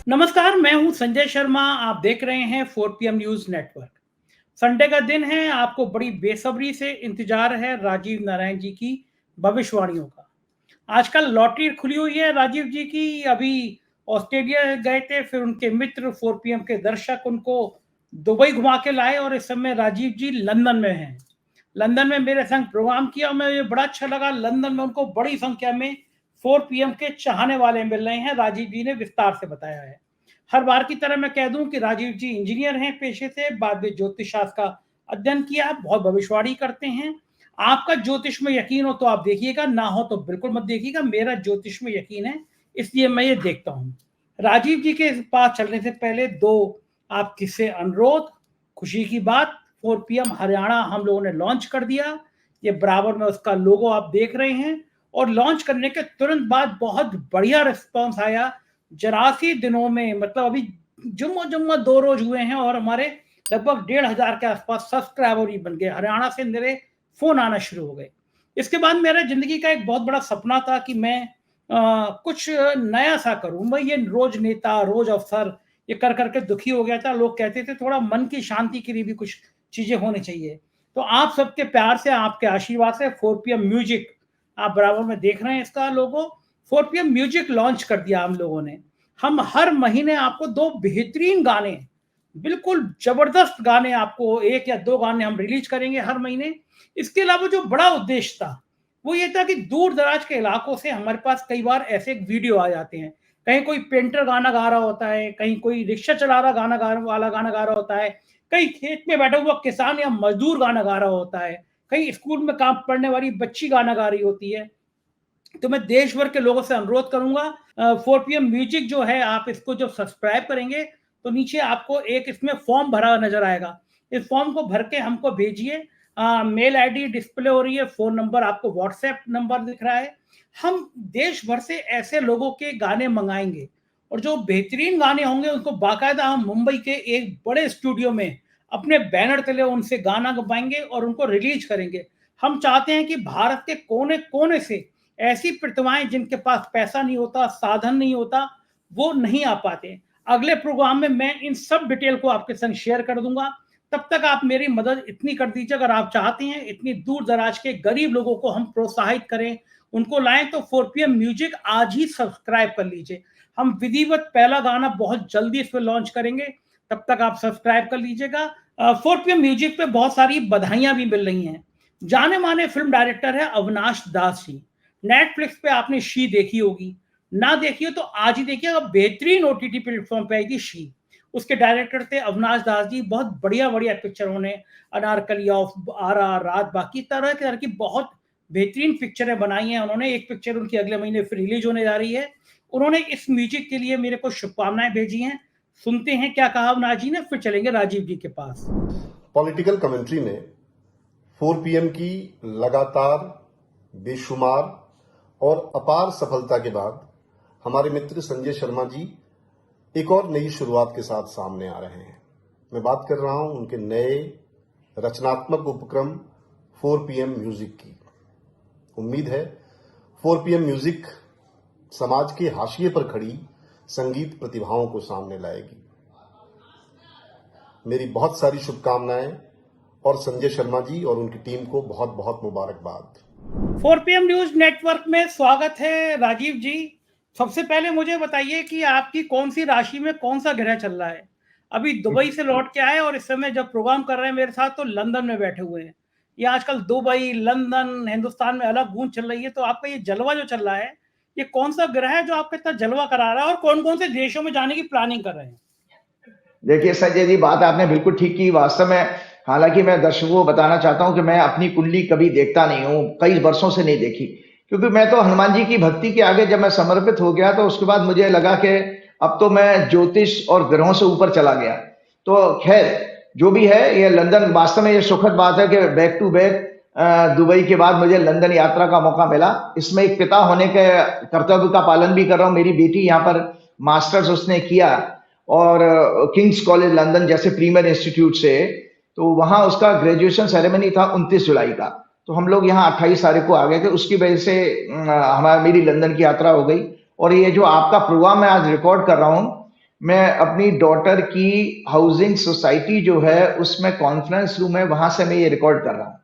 नमस्कार, मैं हूं संजय शर्मा। आप देख रहे हैं 4 PM न्यूज नेटवर्क। संडे का दिन है, आपको बड़ी बेसब्री से इंतजार है राजीव नारायण जी की भविष्यवाणियों का। आजकल लॉटरी खुली हुई है राजीव जी की। अभी ऑस्ट्रेलिया गए थे, फिर उनके मित्र 4 PM के दर्शक उनको दुबई घुमा के लाए और इस समय राजीव जी लंदन में हैं। लंदन में मेरे संग प्रोग्राम किया, मुझे बड़ा अच्छा लगा। लंदन में उनको बड़ी संख्या में 4 PM के चाहने वाले मिल रहे हैं, राजीव जी ने विस्तार से बताया है। हर बार की तरह मैं कह दूं कि राजीव जी इंजीनियर हैं पेशे से, बाद में ज्योतिष शास्त्र का अध्ययन किया, बहुत भविष्यवाणी करते हैं। आपका ज्योतिष में यकीन हो तो आप देखिएगा, ना हो तो बिल्कुल मत देखिएगा। मेरा ज्योतिष में यकीन है, इसलिए मैं ये देखता हूं। राजीव जी के पास चलने से पहले दो आप किससे अनुरोध। खुशी की बात, 4 PM हरियाणा हम लोगों ने लॉन्च कर दिया। ये बराबर में उसका लोगो आप देख रहे हैं, और लॉन्च करने के तुरंत बाद बहुत बढ़िया रिस्पॉन्स आया। 84 दिनों में, मतलब अभी जुम्मा जुम्मा 2 रोज हुए हैं और हमारे लगभग 1,500 के आसपास सब्सक्राइबर ही बन गए। हरियाणा से मेरे फोन आना शुरू हो गए। इसके बाद मेरा जिंदगी का एक बहुत बड़ा सपना था कि मैं कुछ नया सा करूं। मैं ये रोज नेता, रोज अफसर, ये कर करके दुखी हो गया था। लोग कहते थे थोड़ा मन की शांति के लिए भी कुछ चीजें होनी चाहिए। तो आप सबके प्यार से, आपके आशीर्वाद से 4 PM म्यूजिक, आप बराबर में देख रहे हैं इसका लोगो, 4 PM म्यूजिक लॉन्च कर दिया हम लोगों ने। हम हर महीने आपको 2 बेहतरीन गाने, बिल्कुल जबरदस्त गाने, आपको 1 या 2 गाने हम रिलीज करेंगे हर महीने। इसके अलावा जो बड़ा उद्देश्य था वो ये था कि दूर दराज के इलाकों से हमारे पास कई बार ऐसे वीडियो आ जाते हैं। कहीं कोई पेंटर गाना गा रहा होता है, कहीं कोई रिक्शा चला रहा गाना गा रहा होता है, कहीं खेत में बैठा हुआ किसान या मजदूर गाना गा रहा होता है, कहीं स्कूल में काम पढ़ने वाली बच्ची गाना गा रही होती है। तो मैं देश भर के लोगों से अनुरोध करूंगा, 4 PM म्यूजिक जो है, आप इसको जब सब्सक्राइब करेंगे तो नीचे आपको एक इसमें फॉर्म भरा नजर आएगा। इस फॉर्म को भर के हमको भेजिए। मेल आईडी डिस्प्ले हो रही है, फोन नंबर आपको व्हाट्सएप नंबर दिख रहा है। हम देश भर से ऐसे लोगों के गाने मंगाएंगे, और जो बेहतरीन गाने होंगे उनको बाकायदा हम मुंबई के एक बड़े स्टूडियो में अपने बैनर तले उनसे गाना गवाएंगे और उनको रिलीज करेंगे। हम चाहते हैं कि भारत के कोने कोने से ऐसी प्रतिभाएं जिनके पास पैसा नहीं होता, साधन नहीं होता, वो नहीं आ पाते। अगले प्रोग्राम में मैं इन सब डिटेल को आपके संग शेयर कर दूंगा। तब तक आप मेरी मदद इतनी कर दीजिए, अगर आप चाहते हैं इतनी दूर दराज के गरीब लोगों को हम प्रोत्साहित करें, उनको लाएं, तो 4 PM म्यूजिक आज ही सब्सक्राइब कर लीजिए। हम विधिवत पहला गाना बहुत जल्दी इस पर लॉन्च करेंगे, तब तक आप सब्सक्राइब कर लीजिएगा। 4 PM म्यूजिक पे बहुत सारी बधाइयां भी मिल रही हैं। जाने माने फिल्म डायरेक्टर है अविनाश दास जी। नेटफ्लिक्स पे आपने शी देखी होगी, ना देखी हो तो आज ही देखिए। अब बेहतरीन OTT प्लेटफॉर्म पे आई थी शी। उसके डायरेक्टर थे अविनाश दास जी। बहुत बढ़िया बढ़िया पिक्चर उन्होंने, अनारकली ऑफ RR, रात बाकी, तरह की बहुत बेहतरीन पिक्चरें बनाई हैं उन्होंने। एक पिक्चर उनकी अगले महीने फिर रिलीज होने जा रही है। उन्होंने इस म्यूजिक के लिए मेरे को शुभकामनाएं भेजी हैं। सुनते हैं क्या कहा अविनाश जी ने, फिर चलेंगे राजीव जी के पास। पॉलिटिकल कमेंट्री में 4 PM की लगातार बेशुमार और अपार सफलता के बाद हमारे मित्र संजय शर्मा जी एक और नई शुरुआत के साथ सामने आ रहे हैं। मैं बात कर रहा हूं उनके नए रचनात्मक उपक्रम 4 PM म्यूजिक की। उम्मीद है 4 PM म्यूजिक समाज के हाशिए पर खड़ी संगीत प्रतिभाओं को सामने लाएगी। मेरी बहुत सारी शुभकामनाएं और संजय शर्मा जी और उनकी टीम को बहुत बहुत मुबारकबाद। 4 PM न्यूज नेटवर्क में स्वागत है राजीव जी। सबसे पहले मुझे बताइए कि आपकी कौन सी राशि में कौन सा ग्रह चल रहा है। अभी दुबई से लौट के आए और इस समय जब प्रोग्राम कर रहे हैं मेरे साथ तो लंदन में बैठे हुए हैं। ये आजकल दुबई, लंदन, हिंदुस्तान में अलग गूंज चल रही है। तो आपका ये जलवा जो चल रहा है, ये कौन सा ग्रह है जो आपका इतना जलवा करा रहा है, और कौन कौन से देशों में जाने की प्लानिंग कर रहे हैं? देखिए संजय जी, बात आपने बिल्कुल ठीक की। वास्तव में हालांकि मैं दर्शकों को बताना चाहता हूं कि मैं अपनी कुंडली कभी देखता नहीं हूं, कई वर्षों से नहीं देखी, क्योंकि मैं तो हनुमान जी की भक्ति के आगे जब मैं समर्पित हो गया तो उसके बाद मुझे लगा कि अब तो मैं ज्योतिष और ग्रहों से ऊपर चला गया। तो खैर जो भी है, ये लंदन, वास्तव में ये सुखद बात है कि बैक टू बैक दुबई के बाद मुझे लंदन यात्रा का मौका मिला। इसमें एक पिता होने के कर्तव्य का पालन भी कर रहा हूँ। मेरी बेटी यहाँ पर मास्टर्स उसने किया और किंग्स कॉलेज लंदन जैसे प्रीमियर इंस्टीट्यूट से, तो वहां उसका ग्रेजुएशन सेरेमनी था 29 जुलाई का। तो हम लोग यहाँ 28 तारीख को आ गए थे। उसकी वजह से मेरी लंदन की यात्रा हो गई। और ये जो आपका प्रोग्राम मैं आज रिकॉर्ड कर रहा हूँ, मैं अपनी डॉटर की हाउसिंग सोसाइटी जो है उसमें कॉन्फ्रेंस रूम है, वहां से मैं ये रिकॉर्ड कर रहा हूँ।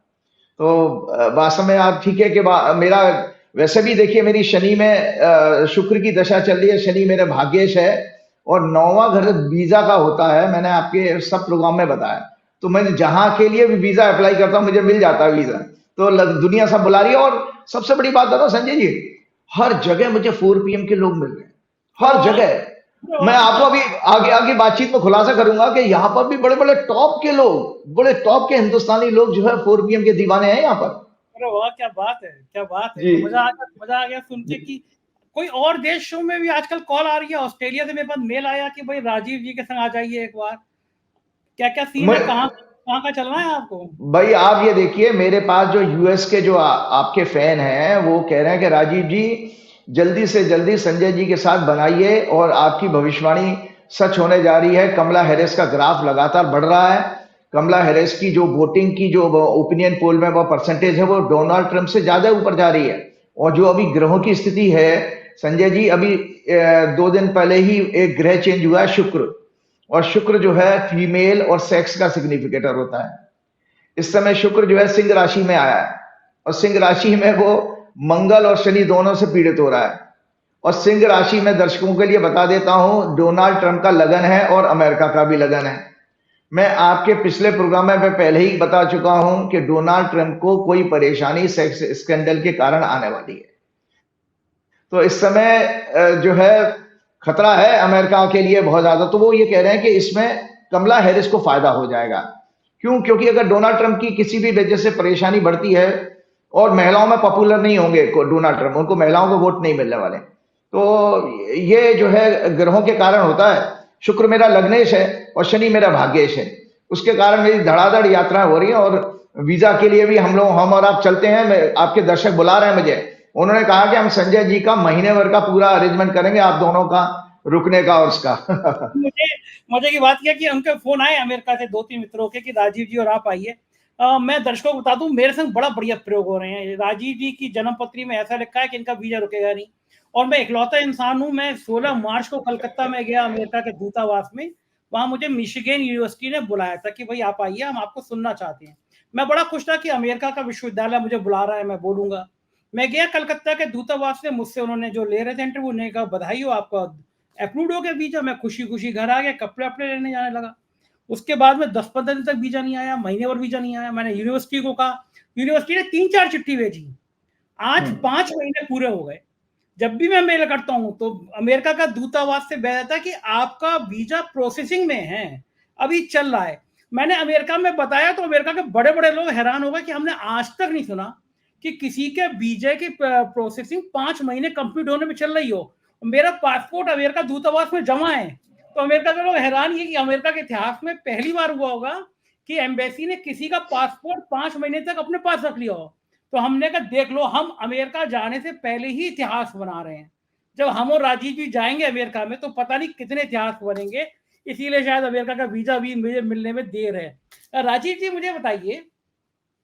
तो वास्तव में आप ठीक है कि मेरा वैसे भी देखिए मेरी शनि में शुक्र की दशा चल रही है, शनि मेरे भाग्येश है और 9वां घर वीजा का होता है, मैंने आपके सब प्रोग्राम में बताया। तो मैं जहां के लिए भी वीजा अप्लाई करता हूं मुझे मिल जाता है वीजा। तो दुनिया सब बुला रही है और सबसे बड़ी बात बताओ संजय जी, हर जगह मुझे 4 PM के लोग मिल रहे हैं, हर जगह। मैं आपको अभी आगे आगे बातचीत में खुलासा करूंगा कि यहाँ पर भी बड़े बड़े टॉप के लोग, बड़े टॉप के हिंदुस्तानी लोग जो है 4 PM के दीवाने हैं यहाँ पर। अरे वाह, क्या बात है, क्या बात है। जी तो मजा आ गया सुन के कि कोई और देशों में भी आजकल कॉल आ रही है। ऑस्ट्रेलिया से मेरे पास मेल आया कि भाई राजीव जी के संग आ जाइए एक बार। क्या क्या सीन है, कहाँ कहाँ का चलना है आपको? भाई आप ये देखिए, मेरे पास जो यूएस के जो आपके फैन हैं वो कह रहे हैं कि राजीव जी जल्दी से जल्दी संजय जी के साथ बनाइए और आपकी भविष्यवाणी सच होने जा रही है। कमला हैरिस का ग्राफ लगातार बढ़ रहा है। कमला हैरिस की जो वोटिंग की जो ओपिनियन पोल में वो परसेंटेज है वो डोनाल्ड ट्रंप से ज्यादा ऊपर जा रही है। और जो अभी ग्रहों की स्थिति है संजय जी, अभी 2 दिन पहले ही एक ग्रह चेंज हुआ है शुक्र, और शुक्र जो है फीमेल और सेक्स का सिग्निफिकेटर होता है। इस समय शुक्र जो है सिंह राशि में आया है और सिंह राशि में वो मंगल और शनि दोनों से पीड़ित हो रहा है। और सिंह राशि में दर्शकों के लिए बता देता हूं, डोनाल्ड ट्रंप का लगन है और अमेरिका का भी लगन है। मैं आपके पिछले प्रोग्राम में पहले ही बता चुका हूं कि डोनाल्ड ट्रंप को कोई परेशानी सेक्स स्कैंडल के कारण आने वाली है। तो इस समय जो है खतरा है अमेरिका के लिए बहुत ज्यादा। तो वो ये कह रहे हैं कि इसमें कमला हैरिस को फायदा हो जाएगा। क्यों? क्योंकि अगर डोनाल्ड ट्रंप की किसी भी वजह से परेशानी बढ़ती है और महिलाओं में पॉपुलर नहीं होंगे डोनाल्ड ट्रंप, उनको महिलाओं को वोट नहीं मिलने वाले, तो ये जो है ग्रहों के कारण होता है। शुक्र मेरा लग्नेश है और शनि मेरा भाग्येश है, उसके कारण मेरी धड़ाधड़ यात्राएं हो रही हैं। और वीजा के लिए भी हम और आप चलते हैं। आपके दर्शक बुला रहे हैं मुझे, उन्होंने कहा कि हम संजय जी का महीने भर का पूरा अरेंजमेंट करेंगे, आप दोनों का रुकने का और उसका। मुझे मजे की बात क्या कि उनके फोन आए अमेरिका से 2-3 मित्रों के कि राजीव जी और आप आइए। मैं दर्शकों को बता दूं, मेरे संग बड़ा बढ़िया प्रयोग हो रहे हैं। राजीव जी की जन्मपत्री में ऐसा लिखा है कि इनका वीजा रुकेगा नहीं। और मैं इकलौता इंसान हूं, मैं 16 मार्च को कलकत्ता में गया अमेरिका के दूतावास में। वहां मुझे मिशिगन यूनिवर्सिटी ने बुलाया था कि भाई आप आइए, हम आपको सुनना चाहते हैं। मैं बड़ा खुश था कि अमेरिका का विश्वविद्यालय मुझे बुला रहा है, मैं बोलूंगा। मैं गया कलकत्ता के दूतावास से, मुझसे उन्होंने जो ले रहे थे इंटरव्यू, उन्होंने कहा बधाई हो, आपका अप्रूव्ड हो गया वीजा। मैं खुशी खुशी घर आ गया, कपड़े अपने लेने जाने लगा। उसके बाद में 10-15 दिन तक वीजा नहीं आया, महीने भर वीजा नहीं आया। मैंने यूनिवर्सिटी को कहा, यूनिवर्सिटी ने 3-4 चिट्ठी भेजी। आज 5 महीने पूरे हो गए। जब भी मैं मेल करता हूं तो अमेरिका का दूतावास से बताता है कि आपका वीजा प्रोसेसिंग में है, अभी चल रहा है। मैंने अमेरिका में बताया तो अमेरिका के बड़े बड़े लोग हैरान हो गए कि हमने आज तक नहीं सुना कि किसी के वीजा की प्रोसेसिंग 5 महीने कंप्लीट होने में चल रही हो। मेरा पासपोर्ट अमेरिका दूतावास में जमा है। तो अमेरिका के लोग हैरान ये कि अमेरिका के इतिहास में पहली बार हुआ होगा कि एम्बेसी ने किसी का पासपोर्ट 5 महीने तक अपने पास रख लिया हो। तो हमने कहा देख लो, हम अमेरिका जाने से पहले ही इतिहास बना रहे हैं। जब हम और राजीव जी जाएंगे अमेरिका में तो पता नहीं कितने इतिहास बनेंगे। इसीलिए शायद अमेरिका का वीजा भी मुझे मिलने में देर है। राजीव जी मुझे बताइए,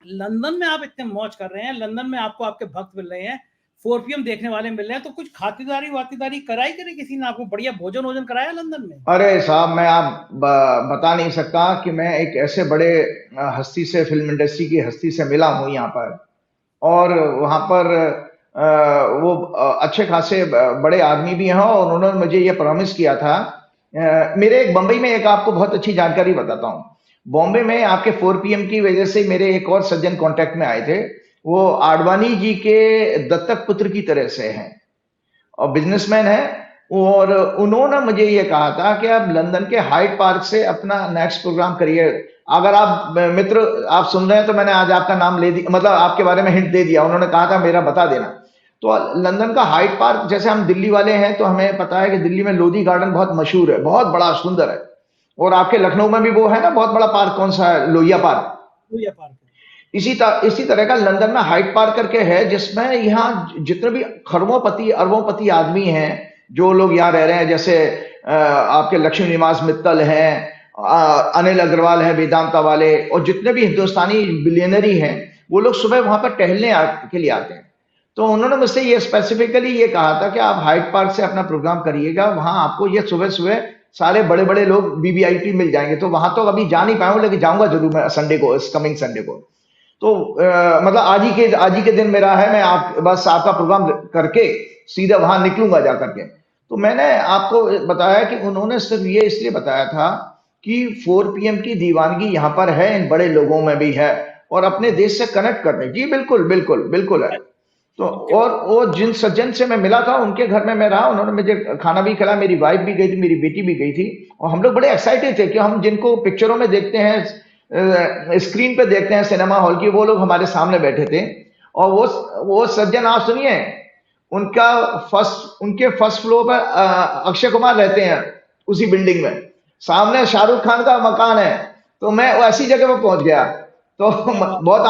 लंदन में आप इतने मौज कर रहे हैं, लंदन में आपको आपके भक्त मिल रहे हैं, 4 PM देखने वाले मिल रहे हैं, तो कुछ खातिरदारी वातिरदारी कराई करे किसी ने? आपको बढ़िया भोजन वोजन कराया लंदन में? अरे साहब, मैं आप बता नहीं सकता कि मैं एक ऐसे बड़े हस्ती से, फिल्म इंडस्ट्री की हस्ती से मिला हूं यहाँ पर। और वहां पर वो अच्छे खासे बड़े आदमी भी हैं और उन्होंने मुझे ये प्रॉमिस किया था। मेरे एक बंबई में एक आपको बहुत अच्छी जानकारी बताता हूँ। बॉम्बे में आपके 4 PM की वजह से मेरे एक और सज्जन कांटेक्ट में आए थे। वो आडवाणी जी के दत्तक पुत्र की तरह से हैं और बिजनेसमैन है। और उन्होंने मुझे ये कहा था कि आप लंदन के हाइड पार्क से अपना नेक्स्ट प्रोग्राम करिए। अगर आप मित्र आप सुन रहे हैं तो मैंने आज आपका नाम ले दिया, मतलब आपके बारे में हिंट दे दिया। उन्होंने कहा था मेरा बता देना। तो लंदन का हाइड पार्क, जैसे हम दिल्ली वाले हैं तो हमें पता है कि दिल्ली में लोधी गार्डन बहुत मशहूर है, बहुत बड़ा सुंदर है। और आपके लखनऊ में भी वो है ना बहुत बड़ा पार्क, कौन सा है? लोहिया पार्क। लोहिया पार्क। इसी तरह का लंदन में हाइड पार्क करके है, जिसमें यहाँ जितने भी खरबोंपति अरबोंपति आदमी हैं, जो लोग यहाँ रह रहे हैं, जैसे आपके लक्ष्मी निवास मित्तल हैं, अनिल अग्रवाल है वेदांता वाले, और जितने भी हिंदुस्तानी बिलियनरी हैं, वो लोग सुबह वहां पर टहलने के लिए आते हैं। तो उन्होंने मुझसे ये स्पेसिफिकली ये कहा था कि आप हाइड पार्क से अपना प्रोग्राम करिएगा, वहां आपको ये सुबह सुबह सारे बड़े बड़े लोग वीवीआईपी मिल जाएंगे। तो वहां तो अभी जा नहीं पाया हूं, लेकिन जाऊंगा जरूर मैं संडे को, इस कमिंग संडे को। तो मतलब आज ही के दिन मेरा है, मैं बस आपका प्रोग्राम करके सीधा वहां निकलूंगा जा करके। तो मैंने आपको बताया कि उन्होंने सिर्फ ये इसलिए बताया था कि 4 PM की दीवानगी यहाँ पर है, इन बड़े लोगों में भी है, और अपने देश से कनेक्ट करने। जी बिल्कुल बिल्कुल बिल्कुल है। तो और वो जिन सज्जन से मैं मिला था उनके घर में मैं रहा, उन्होंने मुझे खाना भी खिलाया, मेरी वाइफ भी गई थी, मेरी बेटी भी गई थी, और हम लोग बड़े एक्साइटेड थे कि हम जिनको पिक्चरों में देखते हैं, स्क्रीन पे देखते हैं सिनेमा हॉल की, वो लोग हमारे सामने बैठे थे। और वो सज्जन, आप सुनिए, उनके फर्स्ट फ्लोर पर अक्षय कुमार रहते हैं, उसी बिल्डिंग में, सामने शाहरुख खान का मकान है। तो मैं ऐसी जगह पर पहुंच गया, तो बहुत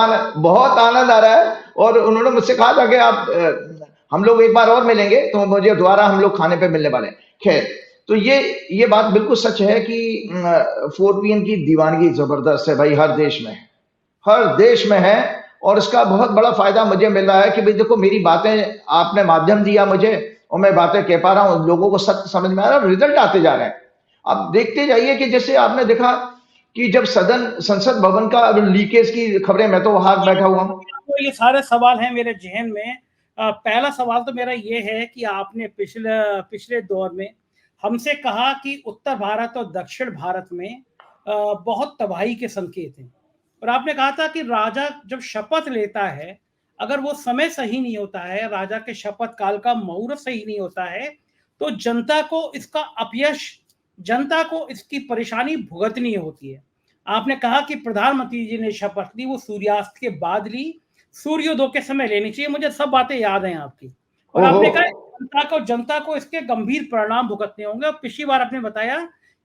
आनंद आ रहा है। और उन्होंने मुझसे कहा था कि आप हम लोग एक बार और मिलेंगे, तो मुझे दोबारा हम लोग खाने पे मिलने वाले हैं। खैर, तो ये बात बिल्कुल सच है कि 4 PM की दीवानगी जबरदस्त है भाई, हर देश में है। और इसका बहुत बड़ा फायदा मुझे मिल रहा है कि भाई देखो, मेरी बातें आपने माध्यम दिया मुझे, और मैं बातें कह पा रहा हूँ, लोगों को सत्य समझ में आ रहा है, रिजल्ट आते जा रहे हैं। आप देखते जाइए कि जैसे आपने देखा कि जब संसद भवन का लीकेज की खबरें, मैं तो वहां बैठा हुआ हूँ। तो ये सारे सवाल हैं मेरे जहन में। पहला सवाल तो मेरा ये है कि आपने पिछले दौर में हमसे कहा कि उत्तर भारत और दक्षिण भारत में बहुत तबाही के संकेत हैं, और आपने कहा था कि राजा जब शपथ लेता है, अगर वो समय सही नहीं होता है, राजा के शपथ काल का मुहूर्त सही नहीं होता है, तो जनता को इसका अपयश, जनता को इसकी परेशानी भुगतनी होती है। आपने कहा कि प्रधानमंत्री जी ने शपथ ली, वो सूर्यास्त के बाद ली, सूर्योदय के समय लेनी चाहिए। मुझे सब बातें याद हैं आपकी। और आपने कहा जनता को इसके गंभीर परिणाम भुगतने होंगे। और पिछली बार आपने बताया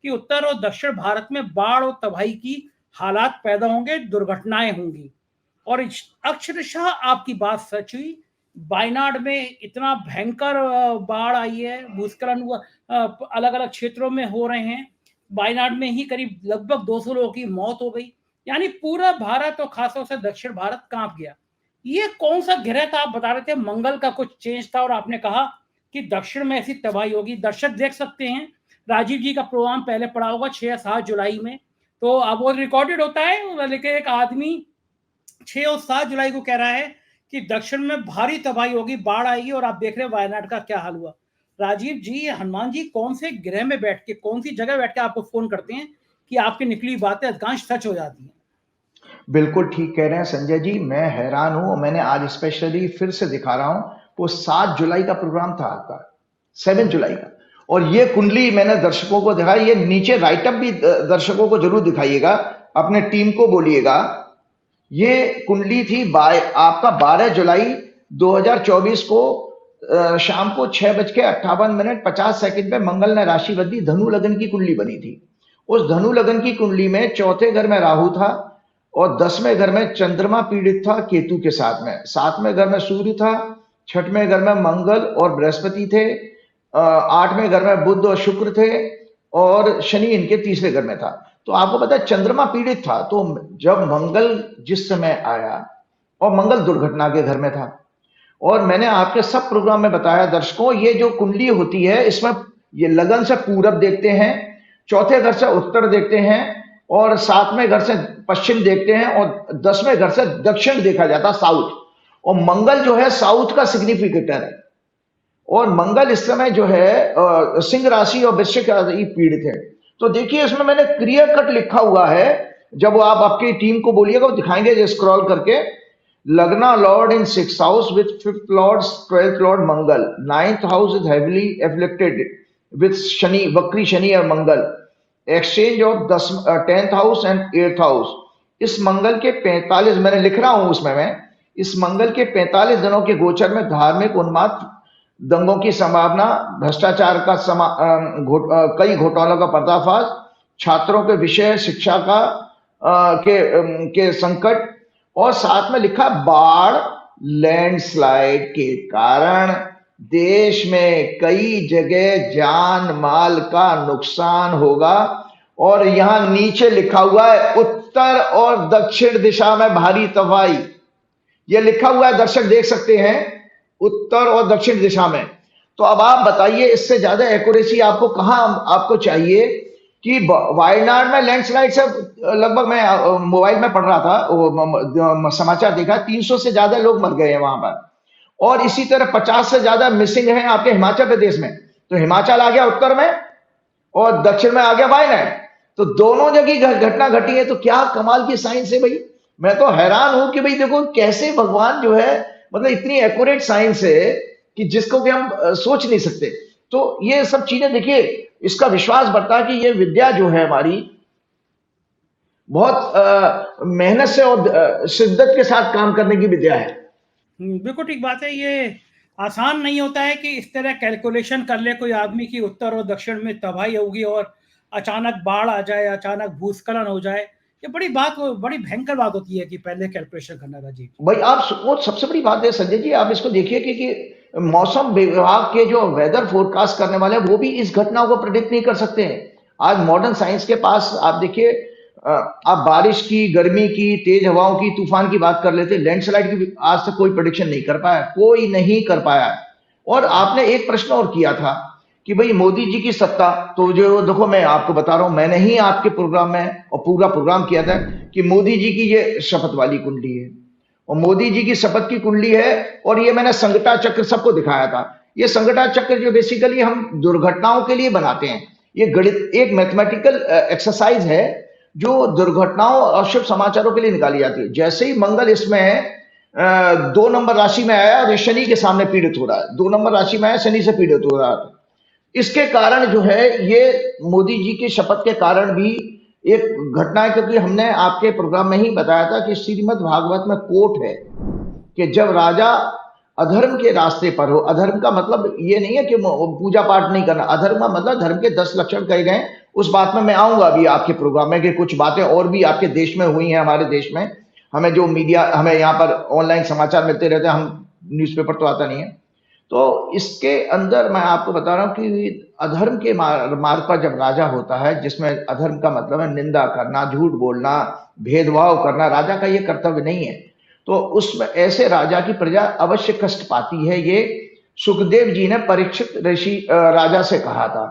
कि उत्तर और दक्षिण भारत में बाढ़ और तबाही की हालात पैदा होंगे, दुर्घटनाएं होंगी, और अक्षरशः आपकी बात सच हुई। वायनाड में इतना भयंकर बाढ़ आई है, भूस्खलन हुआ, अलग अलग क्षेत्रों में हो रहे हैं। वायनाड में ही करीब लगभग 200 लोगों की मौत हो गई, यानी पूरा भारत और खासतौर से दक्षिण भारत कांप गया। ये कौन सा ग्रह था? आप बता रहे थे मंगल का कुछ चेंज था, और आपने कहा कि दक्षिण में ऐसी तबाही होगी। दर्शक देख सकते हैं, राजीव जी का प्रोग्राम पहले पड़ा होगा 6 या 7 जुलाई में, तो अब वो रिकॉर्डेड होता है, लेकिन एक आदमी 6 और 7 जुलाई को कह रहा है कि दक्षिण में भारी तबाही होगी, बाढ़ आएगी, और आप देख रहे हैं वायनाड का क्या हाल हुआ। राजीव जी, हनुमान जी कौन से ग्रह में बैठ के, कौन सी जगह बैठ के आपको फोन करते हैं कि आपकी निकली बातें अधिकांश सच हो जाती हैं? बिल्कुल ठीक कह रहे हैं संजय जी, मैं हैरान हूं। मैंने आज स्पेशली फिर से दिखा रहा हूं, वो 7 जुलाई का प्रोग्राम था आपका, 7 जुलाई का। और ये कुंडली मैंने दर्शकों को दिखाई, ये नीचे राइटअप भी दर्शकों को जरूर दिखाइएगा, अपने टीम को बोलिएगा। ये कुंडली थी आपका 12 जुलाई 2024 को शाम को 6:58:50 पे मंगल ने राशि बदली, धनु लगन की कुंडली बनी थी। उस धनु लगन की कुंडली में चौथे घर में राहु था, और 10वें घर में चंद्रमा पीड़ित था केतु के साथ में, 7वें घर में सूर्य था, 6वें घर में मंगल और बृहस्पति थे, 8वें घर में बुध और शुक्र थे, और शनि इनके तीसरे घर में था। तो आपको पता है चंद्रमा पीड़ित था। तो जब मंगल जिस समय आया, और मंगल दुर्घटना के घर में था, और मैंने आपके सब प्रोग्राम में बताया दर्शकों, ये जो कुंडली होती है, इसमें ये लगन से पूरब देखते हैं, चौथे घर से उत्तर देखते हैं, और 7वें घर से पश्चिम देखते हैं, और 10वें घर से दक्षिण देखा जाता, साउथ। और मंगल जो है साउथ का सिग्निफिकेटर है, और मंगल इस समय जो है सिंह राशि और वृश्चिक राशि पीड़ित है। तो देखिए इसमें मैंने क्लियर कट लिखा हुआ है, जब आप आपकी टीम को बोलिएगा वो दिखाएंगे स्क्रॉल करके। Lagna lord in 6th house with 5th lord 12th lord Mangal, 9th house is heavily afflicted with Shani, vakri Shani और Mangal, exchange of 10th house and 8th house. इस मंगल के 45, मैंने लिख रहा हूं उसमें, मैं इस मंगल के 45 दिनों के गोचर में धार्मिक उन्माद, दंगों की संभावना, भ्रष्टाचार का कई घोटालों का पर्दाफाश, छात्रों के विषय शिक्षा का के संकट, और साथ में लिखा बाढ़, लैंडस्लाइड के कारण देश में कई जगह जान माल का नुकसान होगा। और यहां नीचे लिखा हुआ है उत्तर और दक्षिण दिशा में भारी तबाही, यह लिखा हुआ है, दर्शक देख सकते हैं, उत्तर और दक्षिण दिशा में। तो अब आप बताइए इससे ज्यादा एक्यूरेसी आपको कहाँ आपको चाहिए कि वायनाड में लैंडस्लाइड से लगभग मैं मोबाइल में पढ़ रहा था, समाचार देखा, 300 से ज्यादा लोग मर गए हैं वहां पर, और इसी तरह 50 से ज्यादा मिसिंग हैं आपके हिमाचल प्रदेश में। तो हिमाचल आ गया उत्तर में और दक्षिण में आ गया वायनाड, तो दोनों जगह घटना घटी है। तो क्या कमाल की साइंस है भाई, मैं तो हैरान हूं कि भाई देखो कैसे भगवान जो है, मतलब इतनी एक्यूरेट साइंस है कि जिसको कि हम सोच नहीं सकते। तो ये सब चीजें देखिए, इसका विश्वास बढ़ता है कि ये विद्या जो है हमारी बहुत मेहनत से और शिद्दत के साथ काम करने की विद्या है। बिल्कुल ठीक बात है। ये आसान नहीं होता है कि इस तरह कैलकुलेशन कर ले कोई आदमी की उत्तर और दक्षिण में तबाही होगी और अचानक बाढ़ आ जाए, अचानक भूस्खलन हो जाए। ये बड़ी भयंकर बात होती है कि पहले कैलकुलेशन करना था। जी भाई आप वो सबसे बड़ी बात है संजय जी, आप इसको देखिए कि मौसम विभाग के जो वेदर फोरकास्ट करने वाले हैं वो भी इस घटनाओं को प्रेडिक्ट नहीं कर सकते हैं। आज मॉडर्न साइंस के पास आप देखिए, आप बारिश की, गर्मी की, तेज हवाओं की, तूफान की बात कर लेते, लैंडस्लाइड की आज तक कोई प्रेडिक्शन नहीं कर पाया, कोई नहीं कर पाया। और आपने एक प्रश्न और किया था कि भाई मोदी जी की सत्ता, तो जो देखो मैं आपको बता रहा हूं, मैंने ही आपके प्रोग्राम में और पूरा प्रोग्राम किया था कि मोदी जी की ये शपथ वाली कुंडली है, और मोदी जी की शपथ की कुंडली है, और ये मैंने संकटा चक्र सबको दिखाया था। ये संकटा चक्र जो बेसिकली हम दुर्घटनाओं के लिए बनाते हैं, ये गणित एक मैथमेटिकल एक्सरसाइज है जो दुर्घटनाओं और अशुभ समाचारों के लिए निकाली जाती है। जैसे ही मंगल इसमें 2 नंबर राशि में आया और ये शनि के सामने पीड़ित हो रहा है, 2 नंबर राशि में आया, शनि से पीड़ित हो रहा है, इसके कारण जो है ये मोदी जी की शपथ के कारण भी एक घटना है। क्योंकि हमने आपके प्रोग्राम में ही बताया था कि श्रीमद् भागवत में कोट है कि जब राजा अधर्म के रास्ते पर हो, अधर्म का मतलब ये नहीं है कि पूजा पाठ नहीं करना, अधर्म का मतलब धर्म के 10 लक्षण कहे गए। उस बात में मैं आऊंगा अभी आपके प्रोग्राम में कि कुछ बातें और भी आपके देश में हुई हैं, हमारे देश में। हमें जो मीडिया, हमें यहाँ पर ऑनलाइन समाचार मिलते रहते हैं, हम न्यूज़पेपर तो आता नहीं है। तो इसके अंदर मैं आपको बता रहा हूं कि अधर्म के मार्ग पर जब राजा होता है, जिसमें अधर्म का मतलब है निंदा करना, झूठ बोलना, भेदभाव करना, राजा का ये कर्तव्य नहीं है। तो उसमें ऐसे राजा की प्रजा अवश्य कष्ट पाती है। ये सुखदेव जी ने परीक्षित ऋषि राजा से कहा था।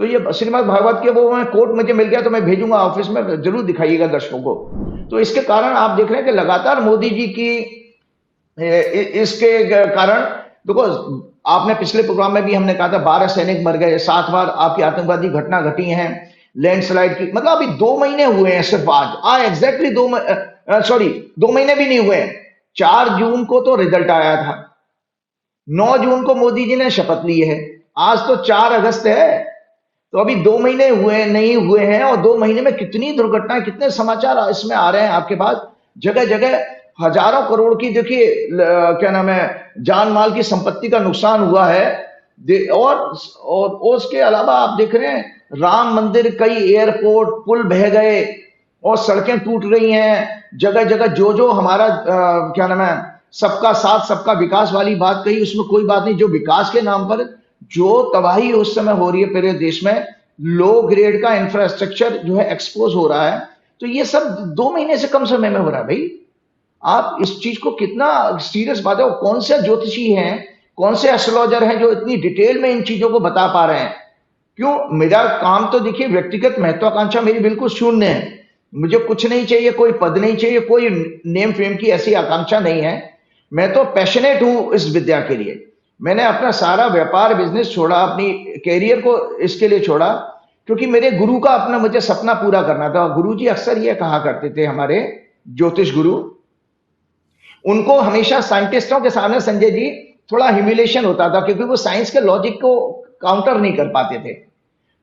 तो ये श्रीमद् भागवत के वो कोट मुझे मिल गया, तो मैं भेजूंगा ऑफिस में, जरूर दिखाइएगा दर्शकों को। तो इसके कारण आप देख रहे हैं कि लगातार मोदी जी की इसके कारण देखो, आपने पिछले प्रोग्राम में भी हमने कहा था 12 सैनिक मर गए, 7 बार आपकी आतंकवादी घटना घटी हैं, लैंडस्लाइड की, मतलब अभी 2 महीने हुए हैं सिर्फ आज एग्जैक्टली 2 महीने भी नहीं हुए हैं। 4 जून को तो रिजल्ट आया था, 9 जून को मोदी जी ने शपथ ली है, आज तो 4 अगस्त है, तो अभी 2 महीने हुए नहीं हुए हैं, और 2 महीने में कितनी दुर्घटनाएं, कितने समाचार इसमें आ रहे हैं आपके पास। जगह जगह हजारों करोड़ की, देखिए क्या नाम है, जान माल की संपत्ति का नुकसान हुआ है। और उसके अलावा आप देख रहे हैं राम मंदिर, कई एयरपोर्ट, पुल बह गए और सड़कें टूट रही हैं जगह जगह। जो हमारा क्या नाम है, सबका साथ सबका विकास वाली बात कही, उसमें कोई बात नहीं। जो विकास के नाम पर जो तबाही उस समय हो रही है पूरे देश में, लो ग्रेड का इंफ्रास्ट्रक्चर जो है एक्सपोज हो रहा है, तो ये सब 2 महीने से कम समय में हो रहा है। भाई आप इस चीज को, कितना सीरियस बात है। कौन से ज्योतिषी हैं, कौन से एस्ट्रोलॉजर हैं जो इतनी डिटेल में इन चीजों को बता पा रहे हैं? क्यों, मेरा काम तो देखिए, व्यक्तिगत महत्वाकांक्षा मेरी बिल्कुल शून्य है। मुझे कुछ नहीं चाहिए, कोई पद नहीं चाहिए, कोई नेम फेम की ऐसी आकांक्षा नहीं है। मैं तो पैशनेट हूं इस विद्या के लिए। मैंने अपना सारा व्यापार, बिजनेस छोड़ा, अपनी कैरियर को इसके लिए छोड़ा, क्योंकि मेरे गुरु का अपना मुझे सपना पूरा करना था। गुरु जी अक्सर ये कहा करते थे, हमारे ज्योतिष गुरु, उनको हमेशा साइंटिस्टों के सामने संजय जी थोड़ा ह्यूमिलेशन होता था, क्योंकि वो साइंस के लॉजिक को काउंटर नहीं कर पाते थे।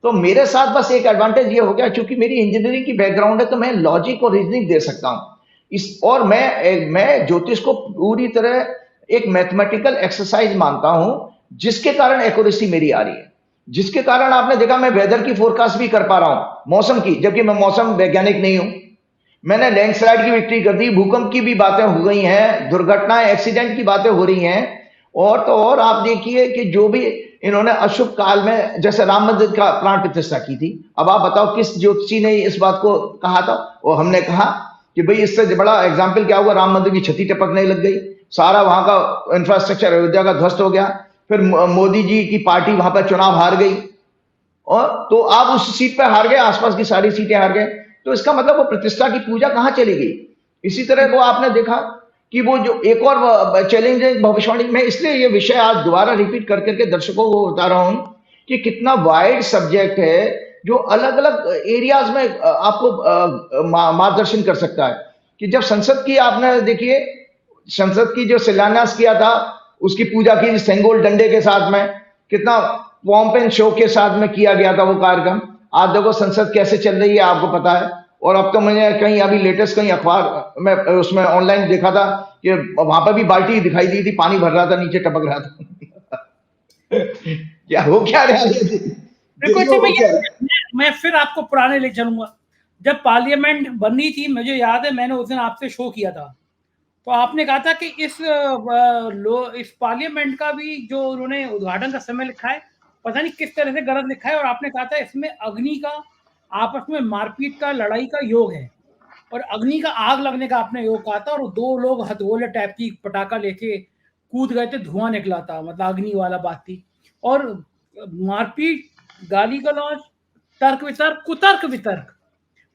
तो मेरे साथ बस एक एडवांटेज ये हो गया, क्योंकि मेरी इंजीनियरिंग की बैकग्राउंड है, तो मैं लॉजिक और रीजनिंग दे सकता हूं और मैं ज्योतिष को पूरी तरह एक मैथमेटिकल एक्सरसाइज मानता हूं, जिसके कारण एक्यूरेसी मेरी आ रही है, जिसके कारण आपने देखा मैं वेदर की फोरकास्ट भी कर पा रहा हूं, मौसम की, जबकि मैं मौसम वैज्ञानिक नहीं हूं। मैंने लैंडस्लाइड की विक्ट्री कर दी, भूकंप की भी बातें हो गई हैं, दुर्घटनाएं, एक्सीडेंट की बातें हो रही हैं। और तो और आप देखिए कि जो भी इन्होंने अशुभ काल में, जैसे राम मंदिर का प्राण प्रतिष्ठा की थी, अब आप बताओ किस ज्योतिषी ने इस बात को कहा था? और हमने कहा कि भाई इससे बड़ा एग्जाम्पल क्या हुआ, राम मंदिर की छती टपकने लग गई, सारा वहां का इंफ्रास्ट्रक्चर अयोध्या का ध्वस्त हो गया। फिर मोदी जी की पार्टी वहां पर चुनाव हार गई, और तो आप उस सीट पर हार गए, आसपास की सारी सीटें हार गए, तो इसका मतलब वो प्रतिष्ठा की पूजा कहां चली गई। इसी तरह वो आपने देखा कि वो जो एक और चैलेंज है भविष्यवाणी में, इसलिए ये विषय आज दोबारा रिपीट कर करके दर्शकों को बता रहा हूं कि कितना वाइड सब्जेक्ट है, जो अलग अलग एरियाज में आपको मार्गदर्शन कर सकता है। कि जब संसद की आपने देखिए, संसद की जो शिलान्यास किया था, उसकी पूजा की सेंगोल डंडे के साथ में, कितना पॉम्प एंड शो के साथ में किया गया था वो कार्यक्रम। आज देखो संसद कैसे चल रही है, आपको पता है। और अब तो मैंने कहीं अभी लेटेस्ट कहीं अखबार में उसमें ऑनलाइन देखा था कि वहां पर भी बाल्टी दिखाई दी थी, पानी भर रहा था, नीचे टपक रहा था। क्या हो क्या रहा है देखो अच्छा, मैं फिर आपको पुराने ले चलूंगा। जब पार्लियामेंट बननी थी, मुझे याद है मैंने उस दिन आपसे शो किया था, तो आपने कहा था कि इस पार्लियामेंट का भी जो उन्होंने उद्घाटन का समय लिखा है, पता नहीं किस तरह से गलत लिखा है, और आपने कहा था इसमें अग्नि का, आपस में मारपीट का, लड़ाई का योग है, और अग्नि का, आग लगने का आपने योग कहा था, और दो लोग हथगोले टाइप की पटाखा लेके कूद गए थे, धुआं निकला था, मतलब अग्नि वाला बात थी। और मारपीट, गाली गलौज, तर्क वितर्क, कुतर्क वितर्क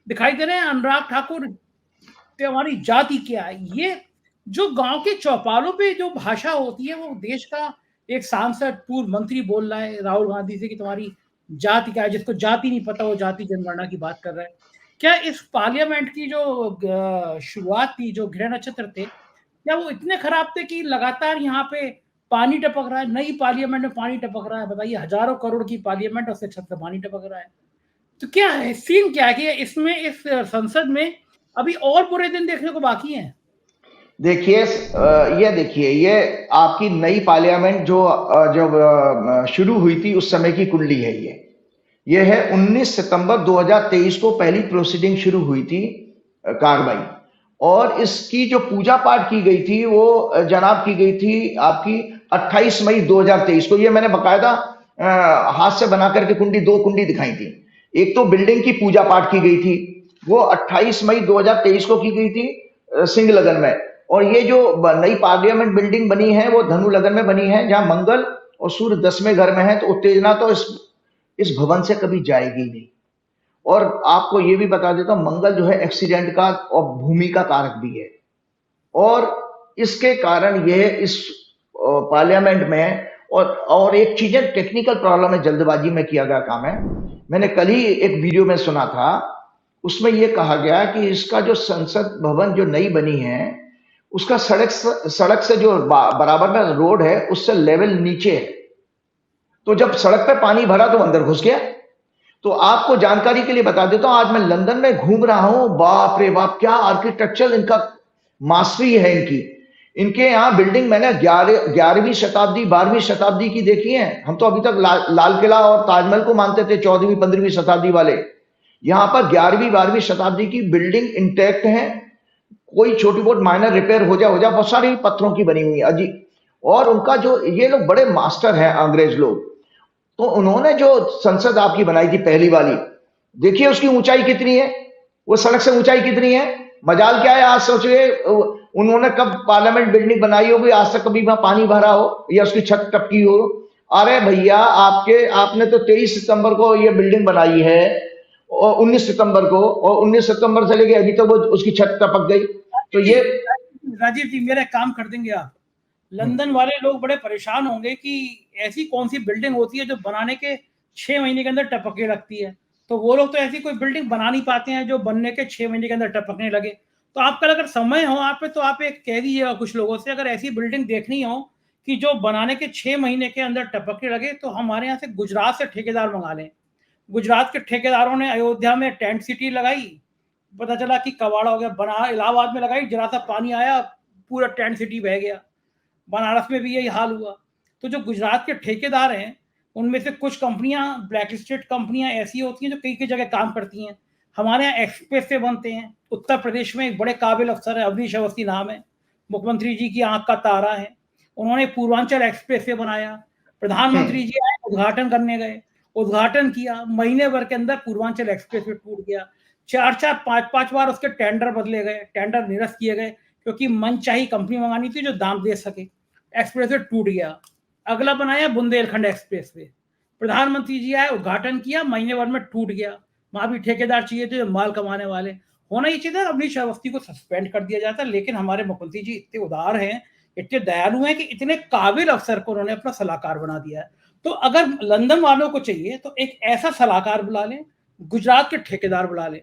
दिखाई दे रहे हैं। अनुराग ठाकुर, हमारी जाति क्या है, ये जो गांव के चौपालों पे जो भाषा होती है, वो देश का एक सांसद, पूर्व मंत्री बोल रहा है राहुल गांधी से कि तुम्हारी जाति क्या है, जिसको जाति नहीं पता वो जाति जनगणना की बात कर रहा है। क्या इस पार्लियामेंट की जो शुरुआत थी, जो गृह नक्षत्र थे, क्या वो इतने खराब थे कि लगातार यहाँ पे पानी टपक रहा है, नई पार्लियामेंट में पानी टपक रहा है? बताइए, हजारों करोड़ की पार्लियामेंट, उससे छत से पानी टपक रहा है। तो क्या है सीन, क्या है कि इसमें, इस संसद में अभी और बुरे दिन देखने को बाकी हैं? देखिए, ये देखिए, ये आपकी नई पार्लियामेंट जो जब शुरू हुई थी उस समय की कुंडली है। ये है 19 सितंबर 2023 को पहली प्रोसीडिंग शुरू हुई थी, कार्रवाई। और इसकी जो पूजा पाठ की गई थी वो जनाब की गई थी आपकी 28 मई 2023 को। ये मैंने बकायदा हाथ से बना करके कुंडी, दो कुंडी दिखाई थी। एक तो बिल्डिंग की पूजा पाठ की गई थी, वो 28 मई 2023 को की गई थी सिंह लगन में। और ये जो नई पार्लियामेंट बिल्डिंग बनी है वो धनु लगन में बनी है, जहां मंगल और सूर्य 10वें घर में है। तो उत्तेजना तो इस भवन से कभी जाएगी नहीं। और आपको ये भी बता देता हूं, मंगल जो है एक्सीडेंट का और भूमि का कारक भी है। और इसके कारण यह इस पार्लियामेंट में और एक चीज है, टेक्निकल प्रॉब्लम है, जल्दबाजी में किया गया काम है। मैंने कल ही एक वीडियो में सुना था, उसमें यह कहा गया कि इसका जो संसद भवन जो नई बनी है, उसका सड़क से जो बराबर में रोड है उससे लेवल नीचे है। तो जब सड़क पे पानी भरा तो अंदर घुस गया। तो आपको जानकारी के लिए बता देता हूं, आज मैं लंदन में घूम रहा हूं, बाप रे बाप, क्या आर्किटेक्चर इनका मास्टरी है इनकी। इनके यहाँ बिल्डिंग मैंने 11वीं शताब्दी 12वीं शताब्दी की देखी है। हम तो अभी तक लाल किला और ताजमहल को मानते थे 14वीं 15वीं शताब्दी वाले। यहाँ पर 11वीं 12वीं शताब्दी की बिल्डिंग इंटैक्ट है, कोई छोटी बहुत माइनर रिपेयर हो जाए, बहुत सारी पत्थरों की बनी हुई है अजी। और उनका जो, ये लोग बड़े मास्टर हैं अंग्रेज लोग। तो उन्होंने जो संसद आपकी बनाई थी पहली वाली, देखिए उसकी ऊंचाई कितनी है, वो सड़क से ऊंचाई कितनी है। मजाल क्या है, आज सोचिए उन्होंने कब पार्लियामेंट बिल्डिंग बनाई होगी, आज तक कभी वहां पानी भरा हो या उसकी छत टपकी हो। अरे भैया, आपने तो 23 सितंबर को ये बिल्डिंग बनाई है, और 19 सितंबर को, और 19 सितंबर से लेके अभी तक वो उसकी छत टपक गई। तो ये राजीव जी, मेरा काम कर देंगे आप, लंदन वाले लोग बड़े परेशान होंगे कि ऐसी कौन सी बिल्डिंग होती है जो बनाने के 6 महीने के अंदर टपकने लगती है। तो वो लोग तो ऐसी कोई बिल्डिंग बना नहीं पाते हैं जो बनने के 6 महीने के अंदर टपकने लगे। तो आपका अगर समय हो आप पे, तो आप एक कह दीजिएगा कुछ लोगों से, अगर ऐसी बिल्डिंग देखनी हो कि जो बनाने के 6 महीने के अंदर टपकने लगे, तो हमारे यहाँ से गुजरात से ठेकेदार मंगा लें। गुजरात के ठेकेदारों ने अयोध्या में टेंट सिटी लगाई, पता चला कि कबाड़ा हो गया। बना इलाहाबाद में लगाई, जरा सा पानी आया, पूरा टेंट सिटी बह गया। बनारस में भी यही हाल हुआ। तो जो गुजरात के ठेकेदार हैं, उनमें से कुछ कंपनियां, ब्लैकलिस्टेड कंपनियां ऐसी होती हैं जो कई कई जगह काम करती हैं। हमारे यहाँ एक्सप्रेस वे बनते हैं। उत्तर प्रदेश में एक बड़े काबिल अफसर है, अवनीश अवस्थी नाम है, मुख्यमंत्री जी की आंख का तारा है। उन्होंने पूर्वांचल एक्सप्रेस वे बनाया। प्रधानमंत्री जी आए, उद्घाटन करने गए, उद्घाटन किया, महीने भर के अंदर पूर्वांचल एक्सप्रेस वे टूट गया। 4-4 5-5 बार उसके टेंडर बदले गए, टेंडर निरस्त किए गए, क्योंकि मनचाही कंपनी मंगानी थी जो दाम दे सके। एक्सप्रेस वे टूट गया। अगला बनाया बुंदेलखंड एक्सप्रेसवे, प्रधानमंत्री जी आए, उद्घाटन किया, महीने भर में टूट गया। वहां भी ठेकेदार चाहिए थे, माल कमाने वाले। होना ही चाहिए था अवनीश अवस्थी को सस्पेंड कर दिया जाता, लेकिन हमारे मुख्यमंत्री जी इतने उदार हैं, इतने दयालु हैं कि इतने काबिल अफसर को उन्होंने अपना सलाहकार बना दिया है। तो अगर लंदन वालों को चाहिए तो एक ऐसा सलाहकार बुला लें, गुजरात के ठेकेदार बुला लें,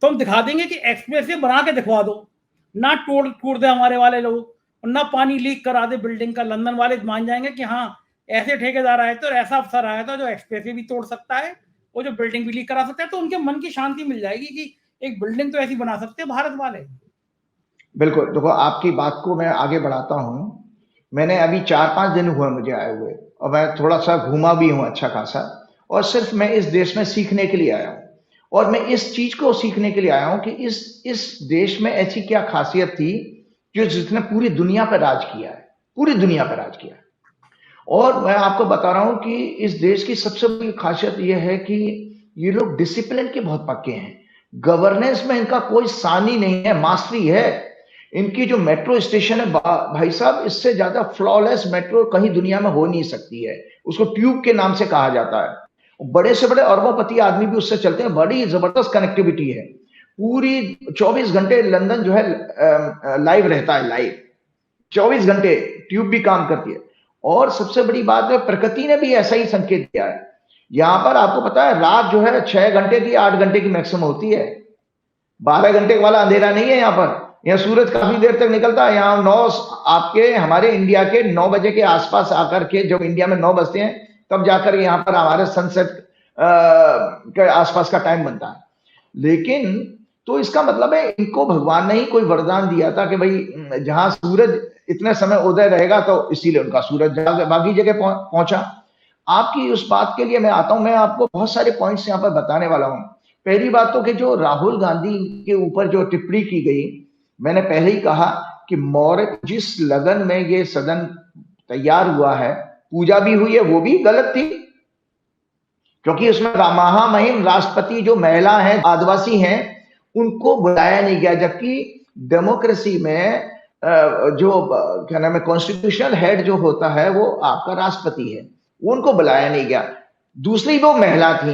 तो हम दिखा देंगे कि एक्सप्रेसवे बना के दिखवा दो, ना तोड़ दे हमारे वाले लोग, ना पानी लीक करा दे बिल्डिंग का। लंदन वाले मान जाएंगे कि हाँ ऐसे ठेकेदार आए थे और ऐसा अफसर आया था जो एक्सप्रेसवे भी तोड़ सकता है, वो जो बिल्डिंग भी लीक करा सकता है। तो उनके मन की शांति मिल जाएगी कि एक बिल्डिंग तो ऐसी बना सकते हैं भारत वाले। बिल्कुल, देखो आपकी बात को मैं आगे बढ़ाता हूँ। मैंने अभी 4-5 दिन हुए मुझे आए हुए, और मैं थोड़ा सा घूमा भी हूँ अच्छा खासा, और सिर्फ मैं इस देश में सीखने के लिए आया हूँ। और मैं इस चीज को सीखने के लिए आया हूँ कि इस देश में ऐसी क्या खासियत थी जो जिसने पूरी दुनिया पर राज किया है, पूरी दुनिया पर राज किया है। और मैं आपको बता रहा हूं कि इस देश की सबसे बड़ी खासियत यह है कि ये लोग डिसिप्लिन के बहुत पक्के हैं। गवर्नेंस में इनका कोई सानी नहीं है, मास्टरी है। इनकी जो मेट्रो स्टेशन है भाई साहब, इससे ज्यादा फ्लॉलेस मेट्रो कहीं दुनिया में हो नहीं सकती है। उसको ट्यूब के नाम से कहा जाता है। बड़े से बड़े अरबोपति आदमी भी उससे चलते हैं, बड़ी जबरदस्त कनेक्टिविटी है। पूरी 24 घंटे लंदन जो है लाइव रहता है, लाइव 24 घंटे ट्यूब भी काम करती है। और सबसे बड़ी बात है, प्रकृति ने भी ऐसा ही संकेत दिया है। यहां पर आपको पता है रात जो है 6 घंटे की 8 घंटे की मैक्सिमम होती है, 12 घंटे वाला अंधेरा नहीं है यहाँ पर। यहाँ सूरज काफी देर तक निकलता है। यहाँ 9 आपके हमारे इंडिया के 9 बजे के आसपास आकर के, जब इंडिया में 9 बजते हैं तब जाकर यहाँ पर हमारे सनसेट के आसपास का टाइम बनता है। लेकिन तो इसका मतलब है इनको भगवान ने ही कोई वरदान दिया था कि भाई जहां सूरज इतने समय उदय रहेगा, तो इसीलिए उनका सूरज बाकी जगह पहुंचा। आपकी उस बात के लिए मैं आता हूं, मैं आपको बहुत सारे पॉइंट्स यहाँ पर बताने वाला हूं। पहली बात तो कि जो राहुल गांधी के ऊपर जो टिप्पणी की गई, मैंने पहले ही कहा कि मौर्य जिस लगन में ये सदन तैयार हुआ है, पूजा भी हुई है, वो भी गलत थी, क्योंकि उसमें महामहिम राष्ट्रपति जो महिला है, आदिवासी हैं, उनको बुलाया नहीं गया। जबकि डेमोक्रेसी में जो क्या नाम है, कॉन्स्टिट्यूशनल हेड जो होता है वो आपका राष्ट्रपति है, उनको बुलाया नहीं गया। दूसरी वो महिला थी।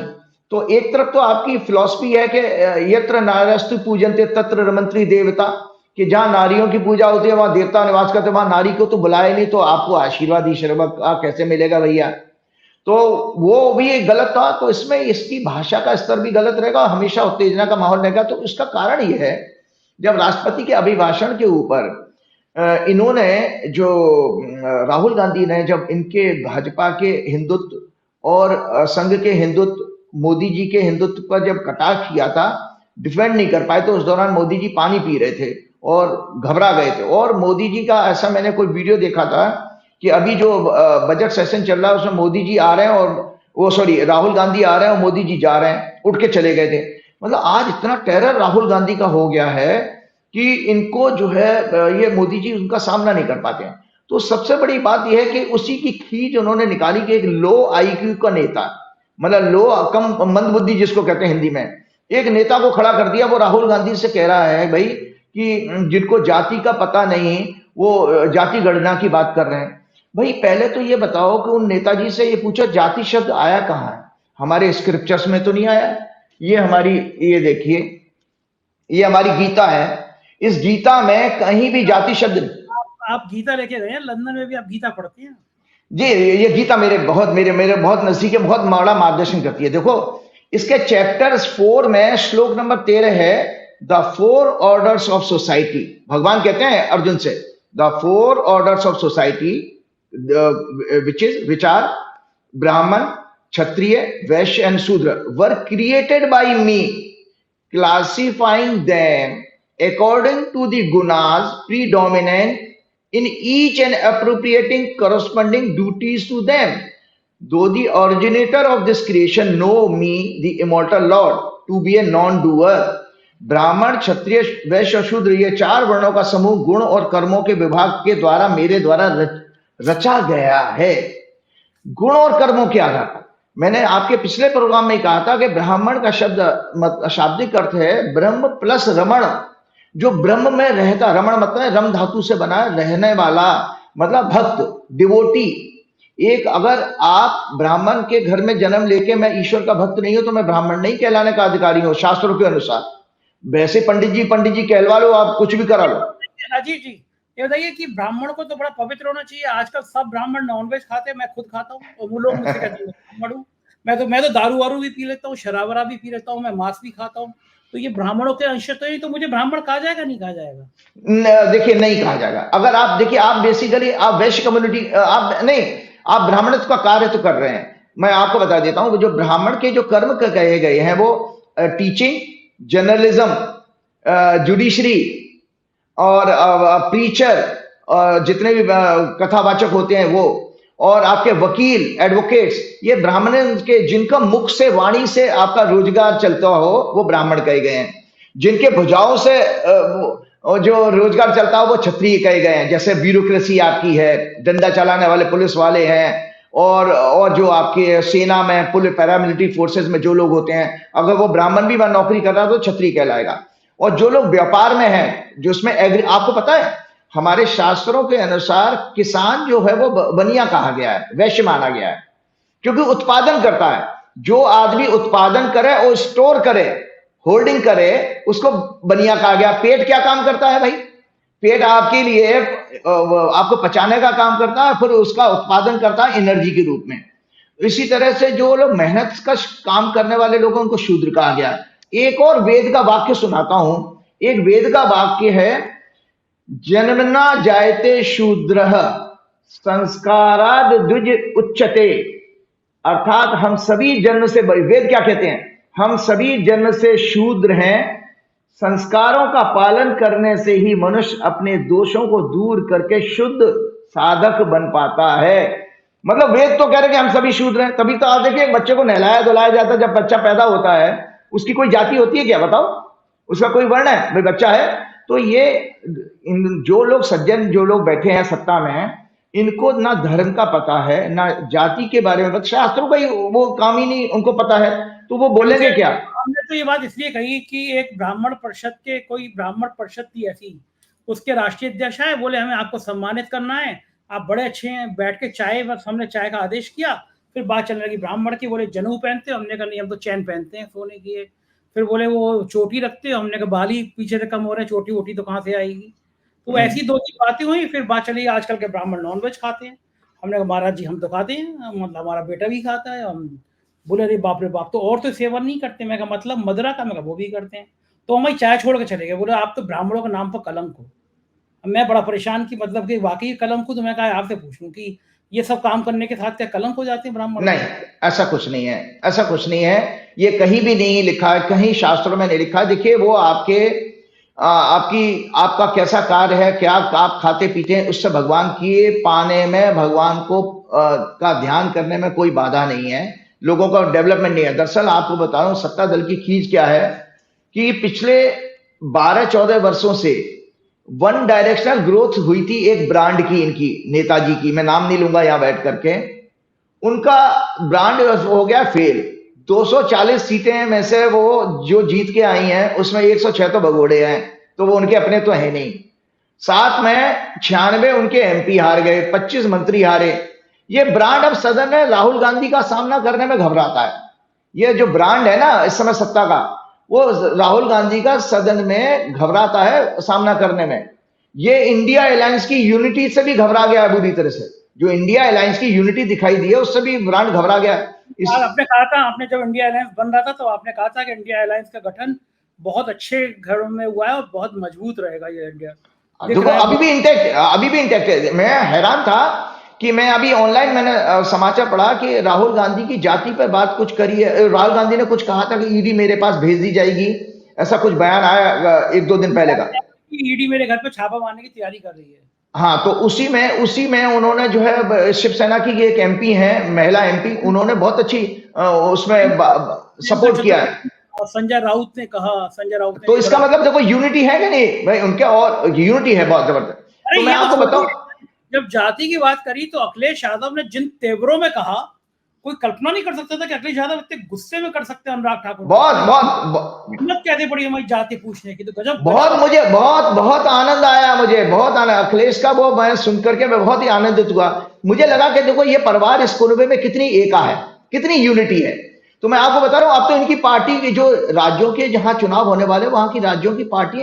तो एक तरफ तो आपकी फिलॉसफी है कि यत्र नार्यस्तु पूजन्ते तत्र रमन्ते देवता, कि जहां नारियों की पूजा होती है वहां देवता निवास करते, वहां नारी को तो बुलाया नहीं, तो आपको आशीर्वाद ईश्वर का कैसे मिलेगा भैया। तो वो भी एक गलत था। तो इसमें इसकी भाषा का स्तर भी गलत रहेगा, हमेशा उत्तेजना का माहौल रहेगा। तो इसका कारण यह है, जब राष्ट्रपति के अभिभाषण के ऊपर इन्होंने जो राहुल गांधी ने जब इनके भाजपा के हिंदुत्व और संघ के हिंदुत्व, मोदी जी के हिंदुत्व पर जब कटाक्ष किया था, डिफेंड नहीं कर पाए, तो उस दौरान मोदी जी पानी पी रहे थे और घबरा गए थे। और मोदी जी का ऐसा मैंने कोई वीडियो देखा था कि अभी जो बजट सेशन चल रहा है उसमें मोदी जी आ रहे हैं और राहुल गांधी आ रहे हैं और मोदी जी जा रहे हैं, उठ के चले गए थे। मतलब आज इतना टेरर राहुल गांधी का हो गया है कि इनको जो है ये मोदी जी उनका सामना नहीं कर पाते हैं। तो सबसे बड़ी बात यह है कि उसी की खींच उन्होंने निकाली कि एक लो आईक्यू का नेता, मतलब लो कम मंद बुद्धि जिसको कहते हैं हिंदी में, एक नेता को खड़ा कर दिया। वो राहुल गांधी से कह रहा है भाई कि जिनको जाति का पता नहीं वो जाति गणना की बात कर रहे हैं। भाई पहले तो ये बताओ कि उन नेताजी से ये पूछो जाति शब्द आया कहाँ है, हमारे स्क्रिप्चर्स में तो नहीं आया। ये हमारी, ये देखिए, ये हमारी गीता है, इस गीता में कहीं भी जाति शब्द नहीं। आप गीता लेके गए हैं, लंदन में भी आप गीता पढ़ते हैं जी? ये गीता मेरे बहुत नजदीक है, बहुत बड़ा मार्गदर्शन करती है। देखो इसके चैप्टर 4 में श्लोक नंबर 13 है, द 4 ऑर्डर्स ऑफ सोसाइटी। भगवान कहते हैं अर्जुन से, the 4 orders of society which are Brahman, Kshatriya, Vaishya and Shudra were created by me, classifying them according to the gunas predominant in each and appropriating corresponding duties to them. Though the originator of this creation know me, the immortal Lord, to be a non-doer. ब्राह्मण, क्षत्रिय, वैश्य और शूद्र, ये 4 वर्णों का समूह गुण और कर्मों के विभाग के द्वारा मेरे द्वारा रचा गया है। गुण और कर्मों के आधार पर। मैंने आपके पिछले प्रोग्राम में कहा था कि ब्राह्मण का शब्द शाब्दिक अर्थ है ब्रह्म प्लस रमण, जो ब्रह्म में रहता। रमण मतलब रम धातु से बना रहने वाला, मतलब भक्त, डिवोटी। एक अगर आप ब्राह्मण के घर में जन्म लेके मैं ईश्वर का भक्त नहीं हूं तो मैं ब्राह्मण नहीं कहलाने का अधिकारी हूं शास्त्रों के अनुसार। वैसे पंडित जी कहलवा लो, आप कुछ भी करा लो। राजीव जी ये बताइए कि ब्राह्मण को तो बड़ा पवित्र होना चाहिए। आजकल सब ब्राह्मण नॉनवेज खाते हैं, मैं खुद खाता हूँ और वो लोग मुझसे कहते हैं ब्राह्मण हूँ। मैं तो दारू वारू भी पी लेता हूँ, शराब वराब भी पी लेता हूँ, मैं मांस भी खाता हूँ। तो ये ब्राह्मणों के अंश तो नहीं, तो मुझे ब्राह्मण कहा जाएगा नहीं कहा जाएगा? देखिए नहीं कहा जाएगा। अगर आप देखिए, आप बेसिकली आप वैश्य कम्युनिटी, आप नहीं, आप ब्राह्मणत्व का कार्य तो कर रहे हैं। मैं आपको बता देता हूं, जो ब्राह्मण के जो कर्म कहे गए हैं वो टीचिंग, जर्नलिज्म, जुडिशरी और प्रीचर, जितने भी कथावाचक होते हैं वो, और आपके वकील, एडवोकेट्स, ये ब्राह्मण के जिनका मुख से वाणी से आपका रोजगार चलता हो वो ब्राह्मण कहे गए हैं। जिनके भुजाओं से जो रोजगार चलता हो वो क्षत्रिय कहे गए हैं। जैसे ब्यूरोक्रेसी आपकी है, डंडा चलाने वाले पुलिस वाले हैं, और जो आपके सेना में, पुलिस, पैरामिलिट्री फोर्सेस में जो लोग होते हैं, अगर वो ब्राह्मण भी नौकरी कर रहा है तो क्षत्रिय कहलाएगा। और जो लोग व्यापार में हैं, जो उसमें आपको पता है हमारे शास्त्रों के अनुसार किसान जो है वो बनिया कहा गया है, वैश्य माना गया है, क्योंकि उत्पादन करता है। जो आदमी उत्पादन करे और स्टोर करे, होल्डिंग करे, उसको बनिया कहा गया। पेट क्या काम करता है भाई? पेट आपके लिए आपको पचाने का काम करता है, फिर उसका उत्पादन करता है एनर्जी के रूप में। इसी तरह से जो लोग मेहनत का काम करने वाले लोगों उनको शूद्र कहा गया। एक और वेद का वाक्य सुनाता हूं। एक वेद का वाक्य है, जन्मना जायते शूद्रः संस्काराद द्विज उच्चते। अर्थात हम सभी जन्म से, वेद क्या कहते हैं, हम सभी जन्म से शूद्र हैं, संस्कारों का पालन करने से ही मनुष्य अपने दोषों को दूर करके शुद्ध साधक बन पाता है। मतलब वेद तो कह रहे कि हम सभी शूद्र हैं। तभी तो आप देखिए बच्चे को नहलाया धुलाया जाता है। जब बच्चा पैदा होता है उसकी कोई जाति होती है क्या, बताओ? उसका कोई वर्ण है? भाई बच्चा है। तो ये जो लोग सज्जन, जो लोग बैठे हैं सत्ता में, इनको ना धर्म का पता है, ना जाति के बारे में, शास्त्रों का ही वो काम ही नहीं उनको पता है, तो वो बोलेंगे क्या? हमने तो ये बात इसलिए कही कि एक ब्राह्मण परिषद के, कोई ब्राह्मण परिषद थी ऐसी, उसके राष्ट्रीय अध्यक्ष आए, बोले हमें आपको सम्मानित करना है, आप बड़े अच्छे हैं, बैठ के चाय, बस हमने चाय का आदेश किया। फिर बात चलने लगी ब्राह्मण की, बोले जनेऊ पहनते, हमने कहा नहीं हम तो चैन पहनते हैं सोने की। फिर बोले वो चोटी रखते, हमने कहा बाली पीछे से कम हो रहे हैं, चोटी वोटी तो कहाँ से आएगी। तो ऐसी दो तीन बातें हुई। फिर बात चली आजकल के ब्राह्मण नॉनवेज खाते हैं। हमने कहा महाराज जी हम तो खाते हैं, मतलब हमारा बेटा भी खाता है। हम बोले अरे बाप रे बाप, तो और तो सेवन नहीं करते। मैं कहा मतलब मदरा का? मैं कहा वो भी करते हैं। तो हमारी चाय छोड़ के चले गए। बोले आप तो ब्राह्मणों के नाम पर कलंक हो। मैं बड़ा परेशान की मतलब कि वाकई कलंक हो। तो मैं कहा आपसे पूछूं कि ये सब काम करने के साथ क्या कलंक हो जाते हैं ब्राह्मण? नहीं, ऐसा कुछ नहीं है, ऐसा कुछ नहीं है। ये कहीं भी नहीं लिखा है, कहीं शास्त्रों में नहीं लिखा है। देखिए वो आपका कैसा कार्य है, क्या आप खाते पीते हैं, उससे भगवान की पाने में, भगवान को का ध्यान करने में कोई बाधा नहीं है। लोगों का डेवलपमेंट नहीं है। दरअसल आपको बता रहा हूं सत्ता दल की खींच क्या है कि पिछले 12-14 वर्षों से वन डायरेक्शनल ग्रोथ हुई थी एक ब्रांड की, इनकी नेताजी की, मैं नाम नहीं लूंगा यहां बैठ करके। उनका ब्रांड हो गया फेल। 240 सीटें में से वो जो जीत के आई हैं उसमें 106 तो भगोड़े हैं, तो वो उनके अपने तो है नहीं। साथ में 96 उनके एमपी हार गए, 25 मंत्री हारे। ये ब्रांड अब सदन में राहुल गांधी का सामना करने में घबराता है। ये जो ब्रांड है ना इस समय सत्ता का, वो राहुल गांधी का सदन में घबराता है सामना करने में। ये इंडिया अलायंस की यूनिटी से भी घबरा गया है बुरी तरह से। जो इंडिया अलायंस की यूनिटी दिखाई दी है उससे भी ब्रांड घबरा गया। आपने कहा था, आपने जब इंडिया अलायंस बन रहा था तो आपने कहा था कि इंडिया अलायंस का गठन बहुत अच्छे घरों में हुआ है और बहुत मजबूत रहेगा ये इंडिया। देखो अभी भी इंटैक्ट है। मैं हैरान था कि मैं अभी ऑनलाइन मैंने समाचार पढ़ा कि राहुल गांधी की जाति पर बात कुछ करी है। राहुल गांधी ने कुछ कहा था कि ईडी मेरे पास भेज दी जाएगी, ऐसा कुछ बयान आया 1-2 दिन पहले का। ईडी मेरे घर पे छापा मारने की तैयारी कर रही है। हाँ, तो उसी में उन्होंने जो है शिवसेना की एक एमपी है, महिला एमपी, उन्होंने बहुत अच्छी उसमें सपोर्ट किया है। संजय राउत ने कहा, तो इसका मतलब देखो यूनिटी है कि नहीं भाई उनके, और यूनिटी है बहुत जबरदस्त। तो मैं आपको बताऊं, जब जाति की बात करी तो अखिलेश यादव ने जिन तेवरों में कहा, कोई कल्पना नहीं कर सकता था कि अखिलेश यादव इतने गुस्से में कर सकते हैं अनुराग ठाकुर। बहुत हिम्मत कैसे पड़ी हमारी जाति पूछने की, तो गजब। मुझे बहुत आनंद आया, मुझे बहुत आनंद। अखिलेश का वो मैं सुन करके मैं बहुत ही आनंदित हुआ। मुझे लगा कि देखो ये परिवार इस कुनबे में कितनी एका है, कितनी यूनिटी है। तो मैं आपको बता रहा हूं, अब तो इनकी पार्टी की जो राज्यों के जहां चुनाव होने वाले वहां की राज्यों की पार्टी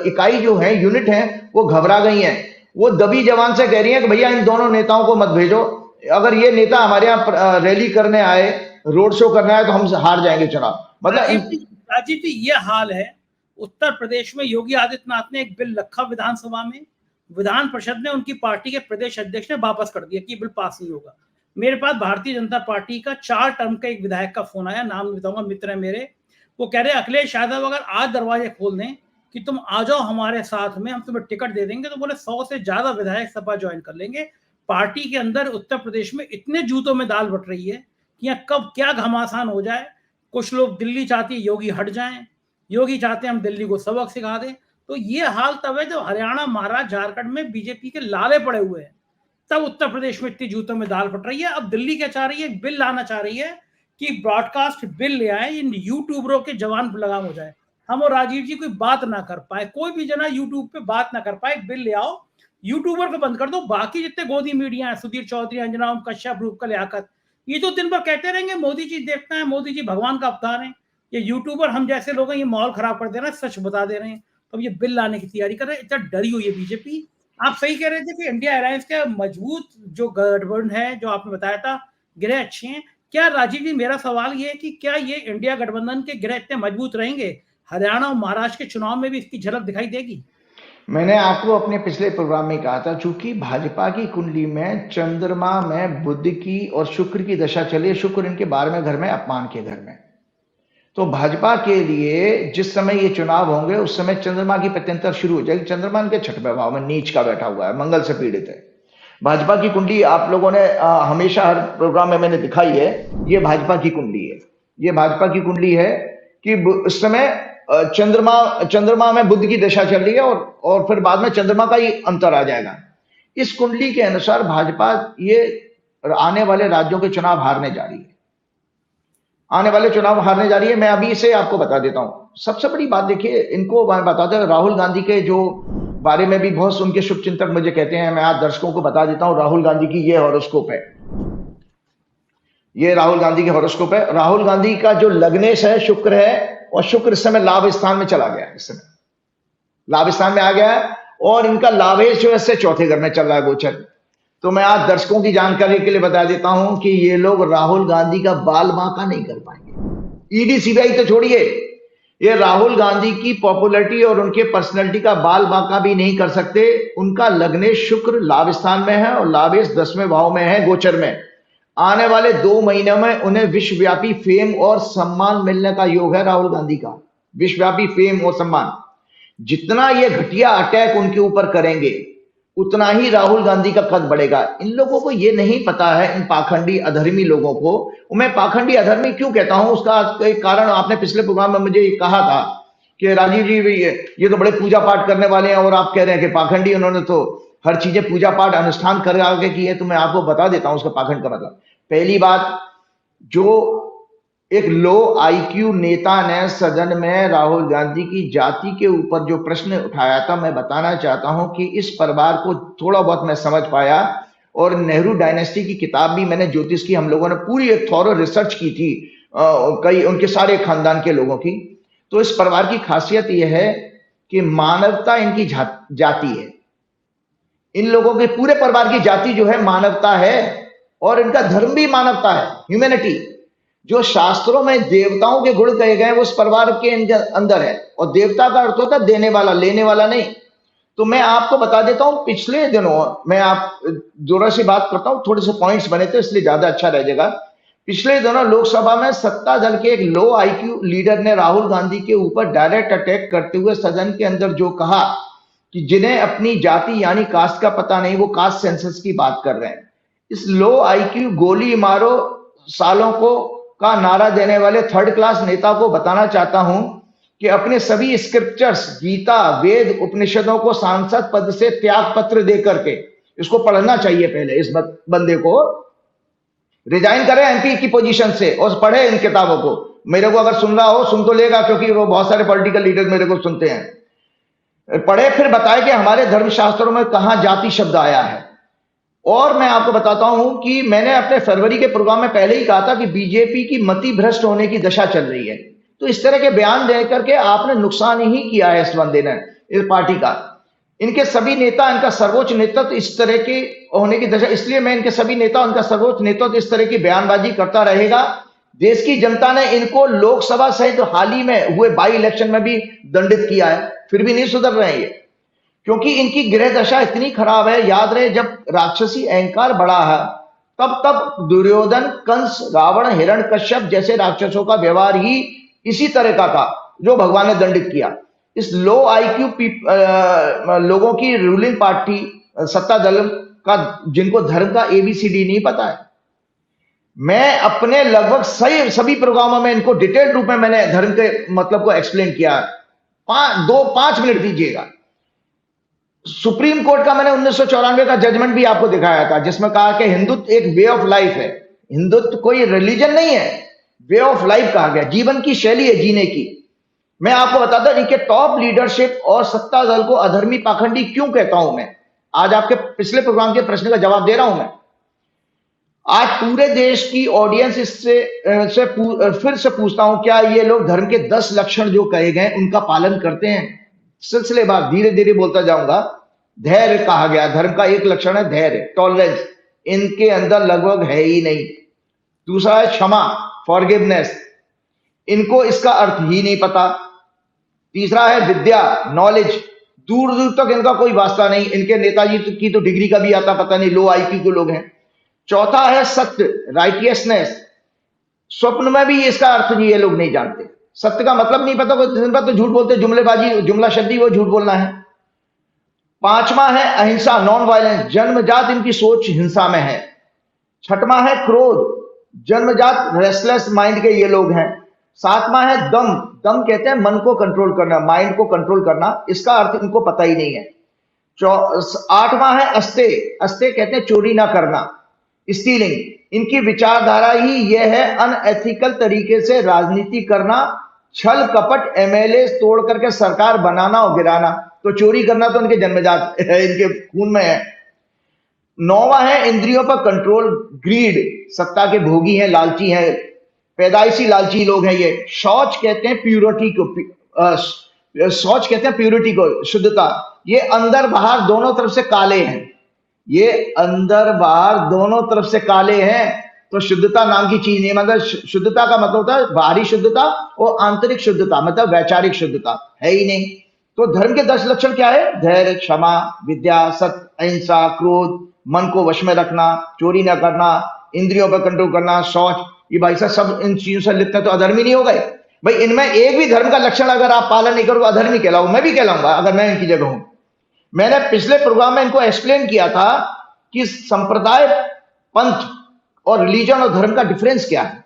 इकाई जो है, यूनिट है, वो घबरा गई है। वो दबी जवान से कह रही है कि भैया इन दोनों नेताओं को मत भेजो, अगर ये नेता हमारे यहाँ रैली करने आए, रोड शो करने आए तो हम हार जाएंगे चुनाव। मतलब राजीव जी ये हाल है। उत्तर प्रदेश में योगी आदित्यनाथ ने एक बिल रखा विधानसभा में, विधान परिषद ने उनकी पार्टी के प्रदेश अध्यक्ष ने वापस कर दिया कि बिल पास नहीं होगा। मेरे पास भारतीय जनता पार्टी का 4 टर्म का एक विधायक का फोन आया, नाम नहीं बताऊंगा, मित्र है मेरे। वो कह रहे अखिलेश यादव अगर आज दरवाजे खोल दें कि तुम आ जाओ हमारे साथ में, हम तुम्हें टिकट दे देंगे, तो बोले 100 से ज्यादा विधायक सपा ज्वाइन कर लेंगे। पार्टी के अंदर उत्तर प्रदेश में इतने जूतों में दाल बट रही है कि यहाँ कब क्या घमासान हो जाए। कुछ लोग दिल्ली चाहती है योगी हट जाएं, योगी चाहते हैं हम दिल्ली को सबक सिखा दें। तो ये हाल तब है जब हरियाणा, महाराष्ट्र, झारखंड में बीजेपी के लाले पड़े हुए हैं, तब उत्तर प्रदेश में इतनी जूतों में दाल फट रही है। अब दिल्ली क्या चाह रही है, बिल लाना चाह रही है कि ब्रॉडकास्ट बिल ले आए, इन यूट्यूबरों के जवान लगाम हो जाए। हम और राजीव जी कोई बात ना कर पाए, कोई भी जना यूट्यूब पे बात ना कर पाए, बिल ले आओ, यूट्यूबर को बंद कर दो। बाकी जितने गोदी मीडिया है, सुधीर चौधरी, अंजना ओम कश्यप, रूपकल याकत, ये तो दिन भर कहते रहेंगे मोदी जी देखना है, मोदी जी भगवान का अवतार है। ये यूट्यूबर हम जैसे लोग हैं, ये माहौल खराब कर दे रहे हैं, सच बता दे रहे हैं। तो ये बिल लाने की तैयारी कर रहे हैं। इतना डरी हुई है बीजेपी। आप सही कह रहे थे कि इंडिया अलायंस का मजबूत जो गठबंधन है, जो आपने बताया था, गिरह अच्छे हैं। क्या राजीव जी, मेरा सवाल ये है कि क्या ये इंडिया गठबंधन के गिरह इतने मजबूत रहेंगे, हरियाणा और महाराष्ट्र के चुनाव में भी इसकी झलक दिखाई देगी? मैंने आपको अपने पिछले प्रोग्राम में कहा था, चूंकि भाजपा की कुंडली में चंद्रमा में बुध की और शुक्र की दशा चली है, शुक्र इनके 12वें घर में, अपमान के घर में, तो भाजपा के लिए जिस समय ये चुनाव होंगे उस समय चंद्रमा की प्रत्यंतर शुरू हो जाएगी। चंद्रमा इनके 6वें भाव में नीच का बैठा हुआ है, मंगल से पीड़ित है। भाजपा की कुंडली आप लोगों ने हमेशा हर प्रोग्राम में मैंने दिखाई है, ये भाजपा की कुंडली है। ये भाजपा की कुंडली है कि उस समय चंद्रमा में बुध की दशा चल रही है और फिर बाद में चंद्रमा का ही अंतर आ जाएगा। इस कुंडली के अनुसार भाजपा ये आने वाले राज्यों के चुनाव हारने जा रही है, आने वाले चुनाव हारने जा रही है। मैं अभी इसे आपको बता देता हूं। सबसे बड़ी बात देखिए, इनको मैं बताता हूं, राहुल गांधी के जो बारे में भी बहुत उनके शुभचिंतक मुझे कहते हैं, मैं आज दर्शकों को बता देता हूं। राहुल गांधी की ये हॉरोस्कोप है, ये राहुल गांधी की हॉरोस्कोप है। राहुल गांधी का जो लग्नेश है शुक्र है, और शुक्र इस समय लाभ स्थान में चला गया है, इस समय लाभ स्थान में आ गया है, और इनका लाभेश जो है इससे 4थे घर में चल रहा है गोचर। तो मैं आज दर्शकों की जानकारी के लिए बता देता हूं कि ये लोग राहुल गांधी का बाल बांका नहीं कर पाएंगे। ईडी सीबीआई तो छोड़िए, ये राहुल गांधी की पॉपुलैरिटी और उनके पर्सनैलिटी का बाल बांका भी नहीं कर सकते। उनका लग्नेश शुक्र लाभ स्थान में है और लाभेश 10वें भाव में है गोचर में। आने वाले 2 महीने में उन्हें विश्वव्यापी फेम और सम्मान मिलने का योग है राहुल गांधी का, विश्वव्यापी फेम और सम्मान। जितना ये घटिया अटैक उनके ऊपर करेंगे उतना ही राहुल गांधी का कद बढ़ेगा। इन लोगों को ये नहीं पता है, इन पाखंडी अधर्मी लोगों को। मैं पाखंडी अधर्मी क्यों कहता हूं, उसका एक कारण आपने पिछले प्रोग्राम में मुझे कहा था कि राजीव जी ये तो बड़े पूजा पाठ करने वाले हैं और आप कह रहे हैं कि पाखंडी। उन्होंने तो हर चीजें पूजा पाठ अनुष्ठान कर आगे की है। तो मैं आपको बता देता हूं उसका पाखंड का मतलब। पहली बात, जो एक लो आईक्यू नेता ने सदन में राहुल गांधी की जाति के ऊपर जो प्रश्न उठाया था, मैं बताना चाहता हूं कि इस परिवार को थोड़ा बहुत मैं समझ पाया, और नेहरू डायनेस्टी की किताब भी मैंने ज्योतिष की, हम लोगों ने पूरी एक थॉरो रिसर्च की थी कई उनके सारे खानदान के लोगों की। तो इस परिवार की खासियत यह है कि मानवता इनकी जाति है। इन लोगों के पूरे परिवार की जाति जो है मानवता है, और इनका धर्म भी मानवता है, ह्यूमैनिटी। जो शास्त्रों में देवताओं के गुण कहे गए वो उस परिवार के अंदर है, और देवता का अर्थ होता है देने वाला, लेने वाला नहीं। तो मैं आपको बता देता हूं, पिछले दिनों मैं आप जोर से बात करता हूं, थोड़े से पॉइंट्स बने थे इसलिए ज्यादा अच्छा रह जाएगा। पिछले दिनों लोकसभा में सत्ता दल के एक लो आईक्यू लीडर ने राहुल गांधी के ऊपर डायरेक्ट अटैक करते हुए सदन के अंदर जो कहा कि जिन्हें अपनी जाति यानी कास्ट का पता नहीं, वो कास्ट सेंसस की बात कर रहे हैं। इस लो आईक्यू गोली मारो सालों को का नारा देने वाले 3rd क्लास नेता को बताना चाहता हूं कि अपने सभी स्क्रिप्चर्स, गीता, वेद, उपनिषदों को सांसद पद से त्याग पत्र दे करके, इसको पढ़ना चाहिए पहले, इस बंदे को रिजाइन करे एमपी की पोजीशन से और पढ़े इन किताबों को। मेरे को अगर सुन रहा हो, सुन तो लेगा, क्योंकि वो बहुत सारे पॉलिटिकल लीडर मेरे को सुनते हैं। पढ़े, फिर बताए कि हमारे धर्मशास्त्रों में कहां जाति शब्द आया है, और मैं आपको बताता हूं कि मैंने अपने फरवरी के प्रोग्राम में पहले ही कहा था कि बीजेपी की मति भ्रष्ट होने की दशा चल रही है। तो इस तरह के बयान दे करके आपने नुकसान ही किया है इस बंदे ने, इस पार्टी का। इनके सभी नेता, इनका सर्वोच्च नेतृत्व इस तरह के होने की दशा, इसलिए मैं इनके सभी नेता, उनका सर्वोच्च नेतृत्व इस तरह की बयानबाजी करता रहेगा। देश की जनता ने इनको लोकसभा सहित हाल ही में हुए बाई इलेक्शन में भी दंडित किया है, फिर भी नहीं सुधर रहे हैं ये, क्योंकि इनकी गृह दशा इतनी खराब है। याद रहे, जब राक्षसी अहंकार बढ़ा है तब तब दुर्योधन, कंस, रावण, हिरण्यकश्यप जैसे राक्षसों का व्यवहार ही इसी तरह का था जो भगवान ने दंडित किया। इस लो आईक्यू लोगों की रूलिंग पार्टी, सत्ता दल का, जिनको धर्म का एबीसीडी नहीं पता है। मैं अपने लगभग सभी प्रोग्रामों में इनको डिटेल्ड रूप में मैंने धर्म के मतलब को एक्सप्लेन किया। 5 मिनट दीजिएगा। सुप्रीम कोर्ट का मैंने 1994 का जजमेंट भी आपको दिखाया था, जिसमें कहा कि हिंदुत्व एक वे ऑफ लाइफ है। हिंदुत्व कोई रिलीजन नहीं है, वे ऑफ लाइफ कहा गया, जीवन की शैली है जीने की। मैं आपको बताता हूं इनके टॉप लीडरशिप और सत्ता दल को अधर्मी पाखंडी क्यों कहता हूं मैं। आज आपके पिछले प्रोग्राम के प्रश्न का जवाब दे रहा हूं मैं। आज पूरे देश की ऑडियंस फिर से पूछता हूं, क्या ये लोग धर्म के 10 लक्षण जो कहे गए उनका पालन करते हैं? सिलसिलेवार धीरे धीरे बोलता जाऊंगा। धैर्य कहा गया, धर्म का एक लक्षण है धैर्य, टॉलरेंस, इनके अंदर लगभग है ही नहीं। दूसरा है क्षमा, फॉरगिवनेस, इनको इसका अर्थ ही नहीं पता। तीसरा है विद्या, नॉलेज, दूर दूर तक इनका कोई वास्ता नहीं। इनके नेताजी की तो डिग्री का भी आता पता नहीं, लो आईक्यू के लोग हैं। चौथा है सत्य, राइटियसनेस, स्वप्न में भी इसका अर्थ भी ये लोग नहीं जानते। सत्य का मतलब नहीं पता, दिन भर तो झूठ बोलते, जुमलेबाजी, जुमला शब्दी, वो झूठ बोलना है। पांचवा है अहिंसा, नॉन वायलेंस, जन्मजात इनकी सोच हिंसा में है। छठवां है क्रोध, जन्मजात रेस्टलेस माइंड के ये लोग हैं। सातवां है दम, दम कहते हैं मन को कंट्रोल करना, माइंड को कंट्रोल करना, इसका अर्थ इनको पता ही नहीं है। आठवां है अस्ते, अस्ते कहते हैं चोरी ना करना, स्टीलिंग। इनकी विचारधारा ही यह है अनएथिकल तरीके से राजनीति करना, छल कपट, एमएलए तोड़ करके सरकार बनाना और गिराना। तो चोरी करना तो इनके जन्मजात है, इनके खून में है। नौवां है इंद्रियों पर कंट्रोल, ग्रीड, सत्ता के भोगी हैं, लालची हैं, पैदाइशी लालची लोग हैं ये। शौच कहते हैं प्यूरिटी को, शौच कहते हैं प्यूरिटी को, शुद्धता। ये अंदर बाहर दोनों तरफ से काले हैं, ये अंदर बाहर दोनों तरफ से काले हैं, तो शुद्धता नाम की चीज नहीं। मतलब शुद्धता का मतलब होता है बाहरी शुद्धता और आंतरिक शुद्धता, मतलब वैचारिक शुद्धता है ही नहीं। तो धर्म के 10 लक्षण क्या है? धैर्य, क्षमा, विद्या, सत्य, अहिंसा, क्रोध, मन को वश में रखना, चोरी ना करना, इंद्रियों पर कंट्रोल करना, शौच। ये भाई साहब सब इन चीजों से लिप्त है तो अधर्मी नहीं हो गए भाई? इनमें एक भी धर्म का लक्षण अगर आप पालन नहीं करोगे अधर्मी कहलाओ, मैं भी कहलाऊंगा अगर मैं इनकी जगह हूं। मैंने पिछले प्रोग्राम में इनको एक्सप्लेन किया था कि संप्रदाय, पंथ और रिलीजन और धर्म का डिफरेंस क्या है।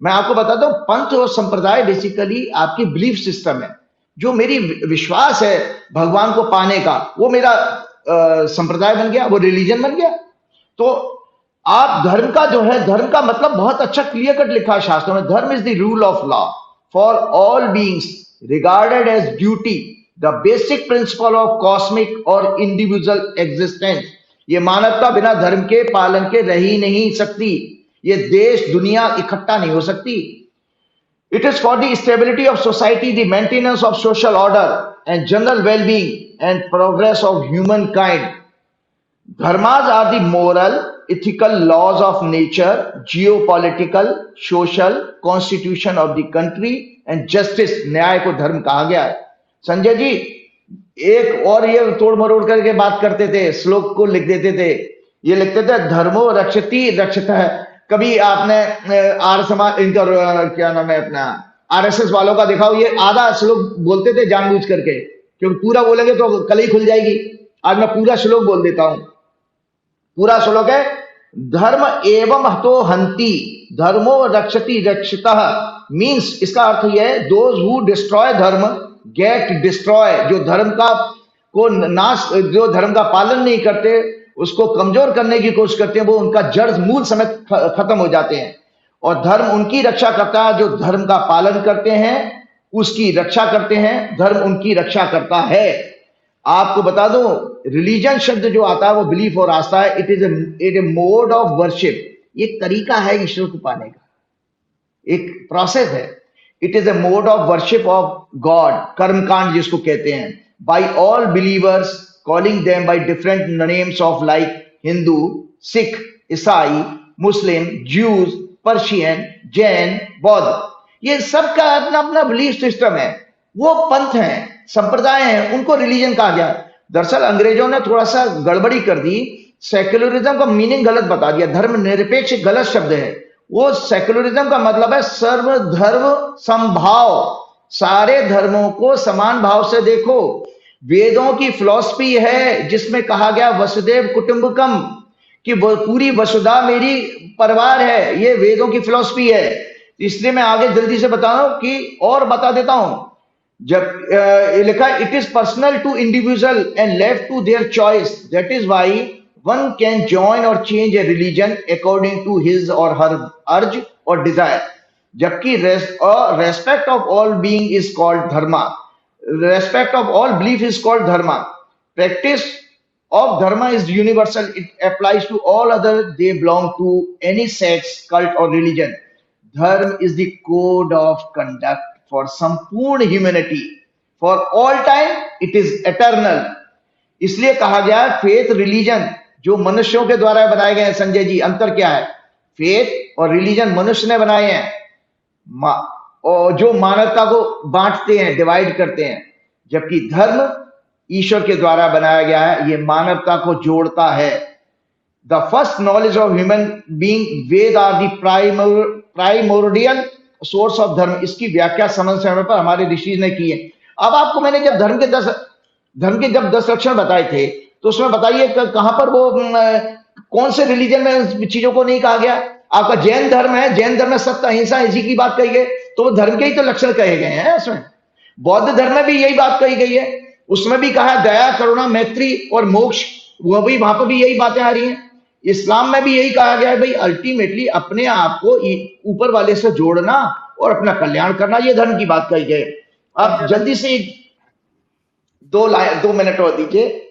मैं आपको बताता हूं, पंथ और संप्रदाय बेसिकली आपकी बिलीफ सिस्टम है। जो मेरी विश्वास है भगवान को पाने का, वो मेरा संप्रदाय बन गया, वो रिलीजन बन गया। तो आप धर्म का जो है, धर्म का मतलब बहुत अच्छा क्लियर कट लिखा है शास्त्रों में। Dharma is the rule of law for all beings regarded as duty, the basic principle of cosmic और इंडिविजुअल एग्जिस्टेंस। ये मानवता बिना धर्म के पालन के रह ही नहीं सकती। ये देश दुनिया इकट्ठा नहीं हो सकती। It is for the stability of society, the maintenance of social order and general wellbeing and progress of humankind. Dharmas are the moral ethical laws of nature, geopolitical, social, constitution of the country and justice। न्याय को धर्म कहा गया है। संजय जी एक और ये तोड़ मरोड़ करके बात करते थे, श्लोक को लिख देते थे। ये लिखते थे धर्मो रक्षति रक्षितः। कभी आपने आर्य समाज, इनका क्या नाम है अपना, आरएसएस वालों का दिखाओ, ये आधा श्लोक बोलते थे जानबूझ करके, क्योंकि पूरा बोलेंगे तो कल ही खुल जाएगी। आज मैं पूरा श्लोक बोल देता हूं। पूरा श्लोक है, धर्म एवं हतो हंति, धर्मो रक्षति रक्षितः। मीन्स इसका अर्थ यह है, दोज हु डिस्ट्रॉय धर्म गेट डिस्ट्रॉय। जो धर्म का को नाश, जो धर्म का पालन नहीं करते, उसको कमजोर करने की कोशिश करते हैं, वो उनका जड़ मूल समेत खत्म हो जाते हैं। और धर्म उनकी रक्षा करता है जो धर्म का पालन करते हैं, उसकी रक्षा करते हैं। धर्म उनकी रक्षा करता है। आपको बता दूं, रिलीजन शब्द जो आता है वो बिलीफ और आस्था है। It is a mode of worship, ये तरीका है ईश्वर को पाने का, एक प्रोसेस है। It is a mode of worship of God, कर्मकांड जिसको कहते हैं, by all believers, calling them by different names of like Hindu, Sikh, ईसाई, मुस्लिम, ज्यूज, पर्शियन, जैन, बौद्ध। ये सबका अपना अपना बिलीफ सिस्टम है, वो पंथ हैं, संप्रदाय हैं, उनको रिलीजन कहा गया। दरअसल अंग्रेजों ने थोड़ा सा गड़बड़ी कर दी, सेक्युलरिज्म का मीनिंग गलत बता दिया। धर्म निरपेक्ष गलत शब्द है, वो सेक्युलरिज्म का मतलब है सर्वधर्म समभाव, सारे धर्मों को समान भाव से देखो। वेदों की फिलॉसफी है जिसमें कहा गया वसुदेव कुटुंबकम, कि पूरी वसुधा मेरी परिवार है, ये वेदों की फिलॉसफी है। इसलिए मैं आगे जल्दी से बता रहा हूं कि और बता देता हूं। जब लिखा it is personal to individual and left to their choice, that is why one can join or change a religion according to his or her urge or desire, जबकि respect of all being is called dharma, respect of all belief is called dharma, practice of dharma is universal, it applies to all other, they belong to any sects, cult or religion. Dharma is the code of conduct for संपूर्ण humanity, for all time, it is eternal. इसलिए कहा गया faith religion जो मनुष्यों के द्वारा बनाए गए हैं। संजय जी, अंतर क्या है? फेथ और रिलीजन मनुष्य ने बनाए हैं और जो मानवता को बांटते हैं, डिवाइड करते हैं, जबकि धर्म ईश्वर के द्वारा बनाया गया है, ये मानवता को जोड़ता है। The first knowledge of human being, Veda are the primordial source of dharma. इसकी व्याख्या समय पर हमारे ऋषि ने की है। अब आपको मैंने जब धर्म के जब 10 लक्षण बताए थे, तो उसमें बताइए कहां पर वो कौन से रिलीजन में उन चीजों को नहीं कहा गया? आपका जैन धर्म है, जैन धर्म में सत्य, अहिंसा, इसी की बात कही गई, तो वो धर्म के ही तो लक्षण कहे गए हैं उसमें। बौद्ध धर्म में भी यही बात कही गई है, उसमें भी कहा दया, करुणा, मैत्री और मोक्ष, वो भी वहां पर भी यही बातें आ रही हैं। इस्लाम में भी यही कहा गया है भाई, अल्टीमेटली अपने आप को ऊपर वाले से जोड़ना और अपना कल्याण करना, ये धर्म की बात कही गई। अब जल्दी से 2 मिनट और दीजिए।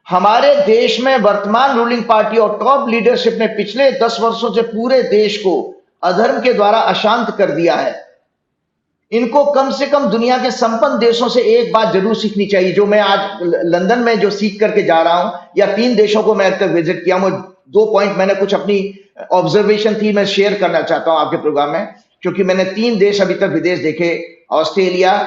हमारे देश में वर्तमान रूलिंग पार्टी और टॉप लीडरशिप ने पिछले 10 वर्षों से पूरे देश को अधर्म के द्वारा अशांत कर दिया है। इनको कम से कम दुनिया के संपन्न देशों से एक बात जरूर सीखनी चाहिए, जो मैं आज लंदन में जो सीख करके जा रहा हूं, या 3 देशों को मैं अब तक विजिट किया हूं। 2 पॉइंट मैंने कुछ अपनी ऑब्जर्वेशन थी, मैं शेयर करना चाहता हूं आपके प्रोग्राम में, क्योंकि मैंने 3 देश अभी तक विदेश देखे, ऑस्ट्रेलिया,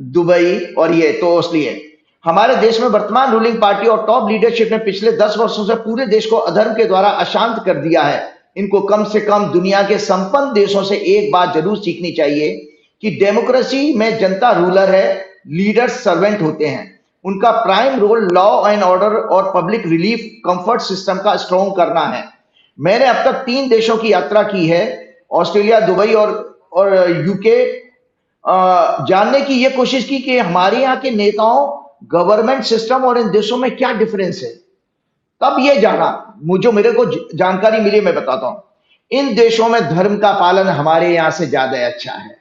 दुबई और ये, तो इसलिए हमारे देश में वर्तमान रूलिंग पार्टी और टॉप लीडरशिप ने पिछले 10 वर्षों से पूरे देश को अधर्म के द्वारा अशांत कर दिया है। इनको कम से कम दुनिया के संपन्न देशों से एक बात जरूर सीखनी चाहिए कि डेमोक्रेसी में जनता रूलर है, लीडर्स सर्वेंट होते हैं। उनका prime role law and order और पब्लिक रिलीफ कंफर्ट सिस्टम का स्ट्रॉन्ग करना है। मैंने अब तक 3 देशों की यात्रा की है, ऑस्ट्रेलिया, दुबई और यूके, जानने की यह कोशिश की कि हमारे यहाँ के नेताओं, गवर्नमेंट सिस्टम और इन देशों में क्या डिफरेंस है। तब ये जाना, मुझे मेरे को जानकारी मिली, मैं बताता हूं। इन देशों में धर्म का पालन हमारे यहां से ज्यादा अच्छा है।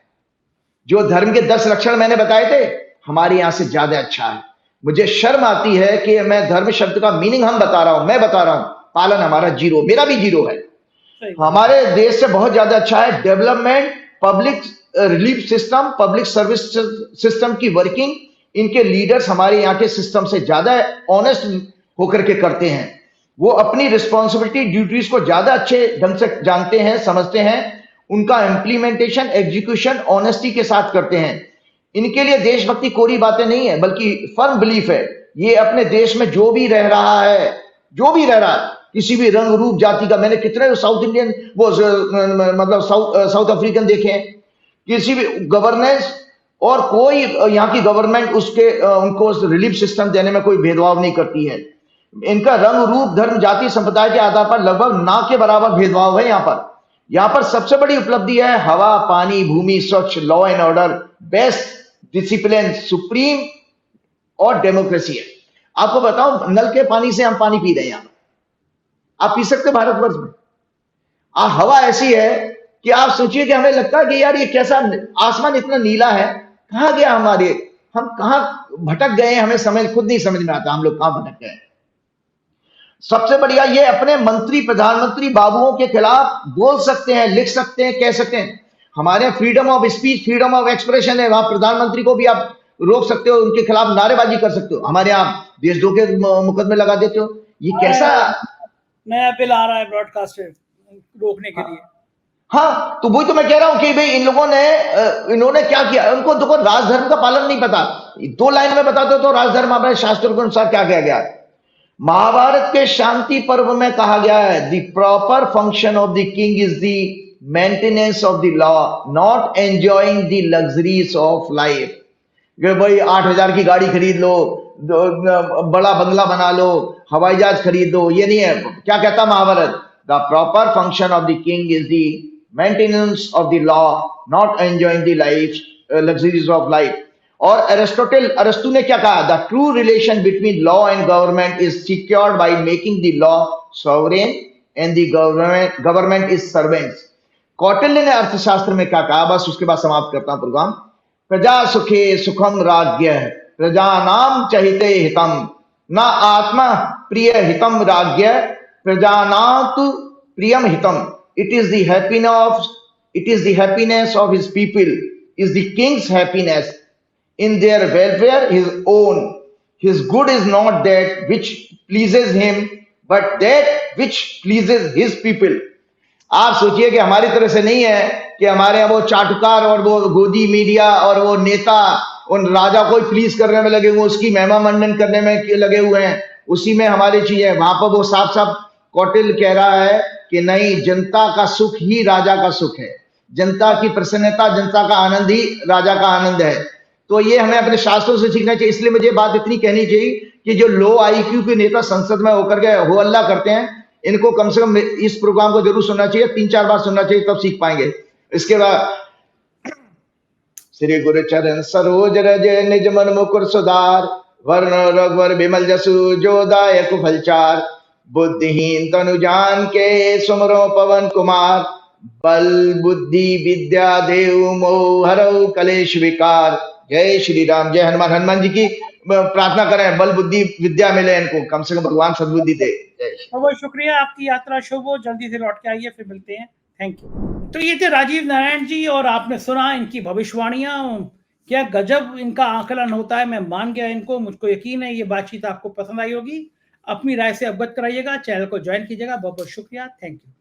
जो धर्म के 10 लक्षण मैंने बताए थे, हमारे यहां से ज्यादा अच्छा है। मुझे शर्म आती है कि मैं धर्म शब्द का मीनिंग मैं बता रहा हूं, पालन हमारा 0, मेरा भी 0 है। हमारे देश से बहुत ज्यादा अच्छा है development, public relief system, public service system की वर्किंग, इनके लीडर्स हमारे यहाँ के सिस्टम से ज्यादा ऑनेस्ट होकर के करते हैं। वो अपनी रिस्पॉन्सिबिलिटी, ड्यूटीज को ज्यादा अच्छे ढंग से जानते हैं, समझते हैं। उनका इम्प्लीमेंटेशन, एग्जीक्यूशन ऑनेस्टी के साथ करते हैं। इनके लिए देशभक्ति कोरी बातें नहीं है, बल्कि फर्म बिलीफ है। ये अपने देश में जो भी रह रहा है, किसी भी रंग रूप जाति का, मैंने कितने साउथ इंडियन वो मतलब साउथ अफ्रीकन देखे हैं, किसी भी गवर्नेंस और कोई यहाँ की गवर्नमेंट उनको रिलीफ सिस्टम देने में कोई भेदभाव नहीं करती है। इनका रंग रूप, धर्म, जाति, संप्रदाय के आधार पर लगभग ना के बराबर भेदभाव है। यहाँ पर सबसे बड़ी उपलब्धि है हवा, पानी, भूमि, स्वच्छ, law and order, best discipline, supreme और डेमोक्रेसी है। आपको बताऊं, नल के पानी से हम पानी पी रहे हैं। यहाँ आप पी सकते भारतवर्ष में। हवा ऐसी है कि आप सोचिए कि हमें लगता है कि यार ये कैसा आसमान इतना नीला है, कहां गया हम कहाँ भटक गए हैं, हमें समझ खुद नहीं समझ में आता हम लोग कहाँ भटक गए। सबसे बढ़िया ये अपने मंत्री प्रधानमंत्री बाबुओं के खिलाफ बोल सकते हैं, लिख सकते हैं, कह सकते हैं। हमारे freedom of speech, freedom of expression है, वहां प्रधानमंत्री को भी आप रोक सकते हो, उनके खिलाफ नारेबाजी कर सकते हो। हमारे यहाँ देशद्रोह के मुकदमे लगा देते हो। ये कैसा नया बिल आ रहा है ब्रॉडकास्ट रोकने के लिए। हाँ, तो वही तो मैं कह रहा हूं कि भाई इन लोगों ने इन्होंने क्या किया, उनको देखो राजधर्म का पालन नहीं पता। 2 लाइन में बता दो तो राजधर्म हमारे शास्त्रों के अनुसार क्या किया गया है। महाभारत के शांति पर्व में कहा गया है, the proper function of the king is the maintenance of the law, not enjoying the luxuries of life. भाई 8,000 की गाड़ी खरीद लो, बड़ा बंगला बना लो, हवाई जहाज खरीद लो, ये नहीं है। क्या कहता Mahabharata, the proper function of the king is the maintenance of the law, not enjoying the life luxuries of life. और अरस्तु ने क्या कहा, the true relation between law and government is secured by making the law sovereign and the government is servants. Kautilya ने अर्थशास्त्र में क्या कहा, बस उसके बाद समाप्त करता हूं प्रोग्राम। प्रजा सुखे सुखम राज्ञ, प्रजानाम चहिते हितम, न आत्मा प्रिय हितम राज्ञ, प्रजानात प्रियम हितम। It is the happiness of his people is the king's happiness, in their welfare his own. His good is not that which pleases him, but that which pleases his people. आप सोचिए कि हमारी तरह से नहीं है कि हमारे यहाँ वो चाटुकार और वो गोदी मीडिया और वो नेता उन राजा को प्लीज करने में लगे हुए, उसकी महिमा मंडन करने में लगे हुए हैं, उसी में हमारी चीजें। वहां पर वो साफ साफ कौटिल्य कह रहा है कि नहीं, जनता का सुख ही राजा का सुख है, जनता की प्रसन्नता, जनता का आनंद ही राजा का आनंद है। तो ये हमें अपने शास्त्रों से सीखना चाहिए। इसलिए मुझे बात इतनी कहनी चाहिए कि जो लो आईक्यू के नेता संसद में होकर के हो अल्लाह करते हैं, इनको कम से कम इस प्रोग्राम को जरूर सुनना चाहिए, 3-4 बार सुनना चाहिए, तब सीख पाएंगे। इसके बाद श्री गुरु चरण सरोज रज निज मन मुकुर सुधार, वर्ण रघुवर बिमल जसु जो दायक फलचार, बुद्धिहीन तनु जान के सुमरो पवन कुमार, बल बुद्धि विद्या देव मोह हरऊ कलेश विकार। जय श्री राम, जय हनुमान। हनुमान जी की प्रार्थना करें, बल बुद्धि विद्या मिले इनको, कम से कम भगवान सद्बुद्धि दे। बहुत शुक्रिया, आपकी यात्रा शुभ हो, जल्दी से लौट के आइए, फिर मिलते हैं। Thank you. तो ये थे राजीव नारायण जी, और आपने सुना इनकी भविष्यवाणियां। क्या गजब इनका आकलन होता है, मैं मान गया इनको। मुझको यकीन है ये बातचीत आपको पसंद आई होगी। अपनी राय से अवगत कराइएगा, चैनल को ज्वाइन कीजिएगा। बहुत बहुत शुक्रिया, थैंक यू।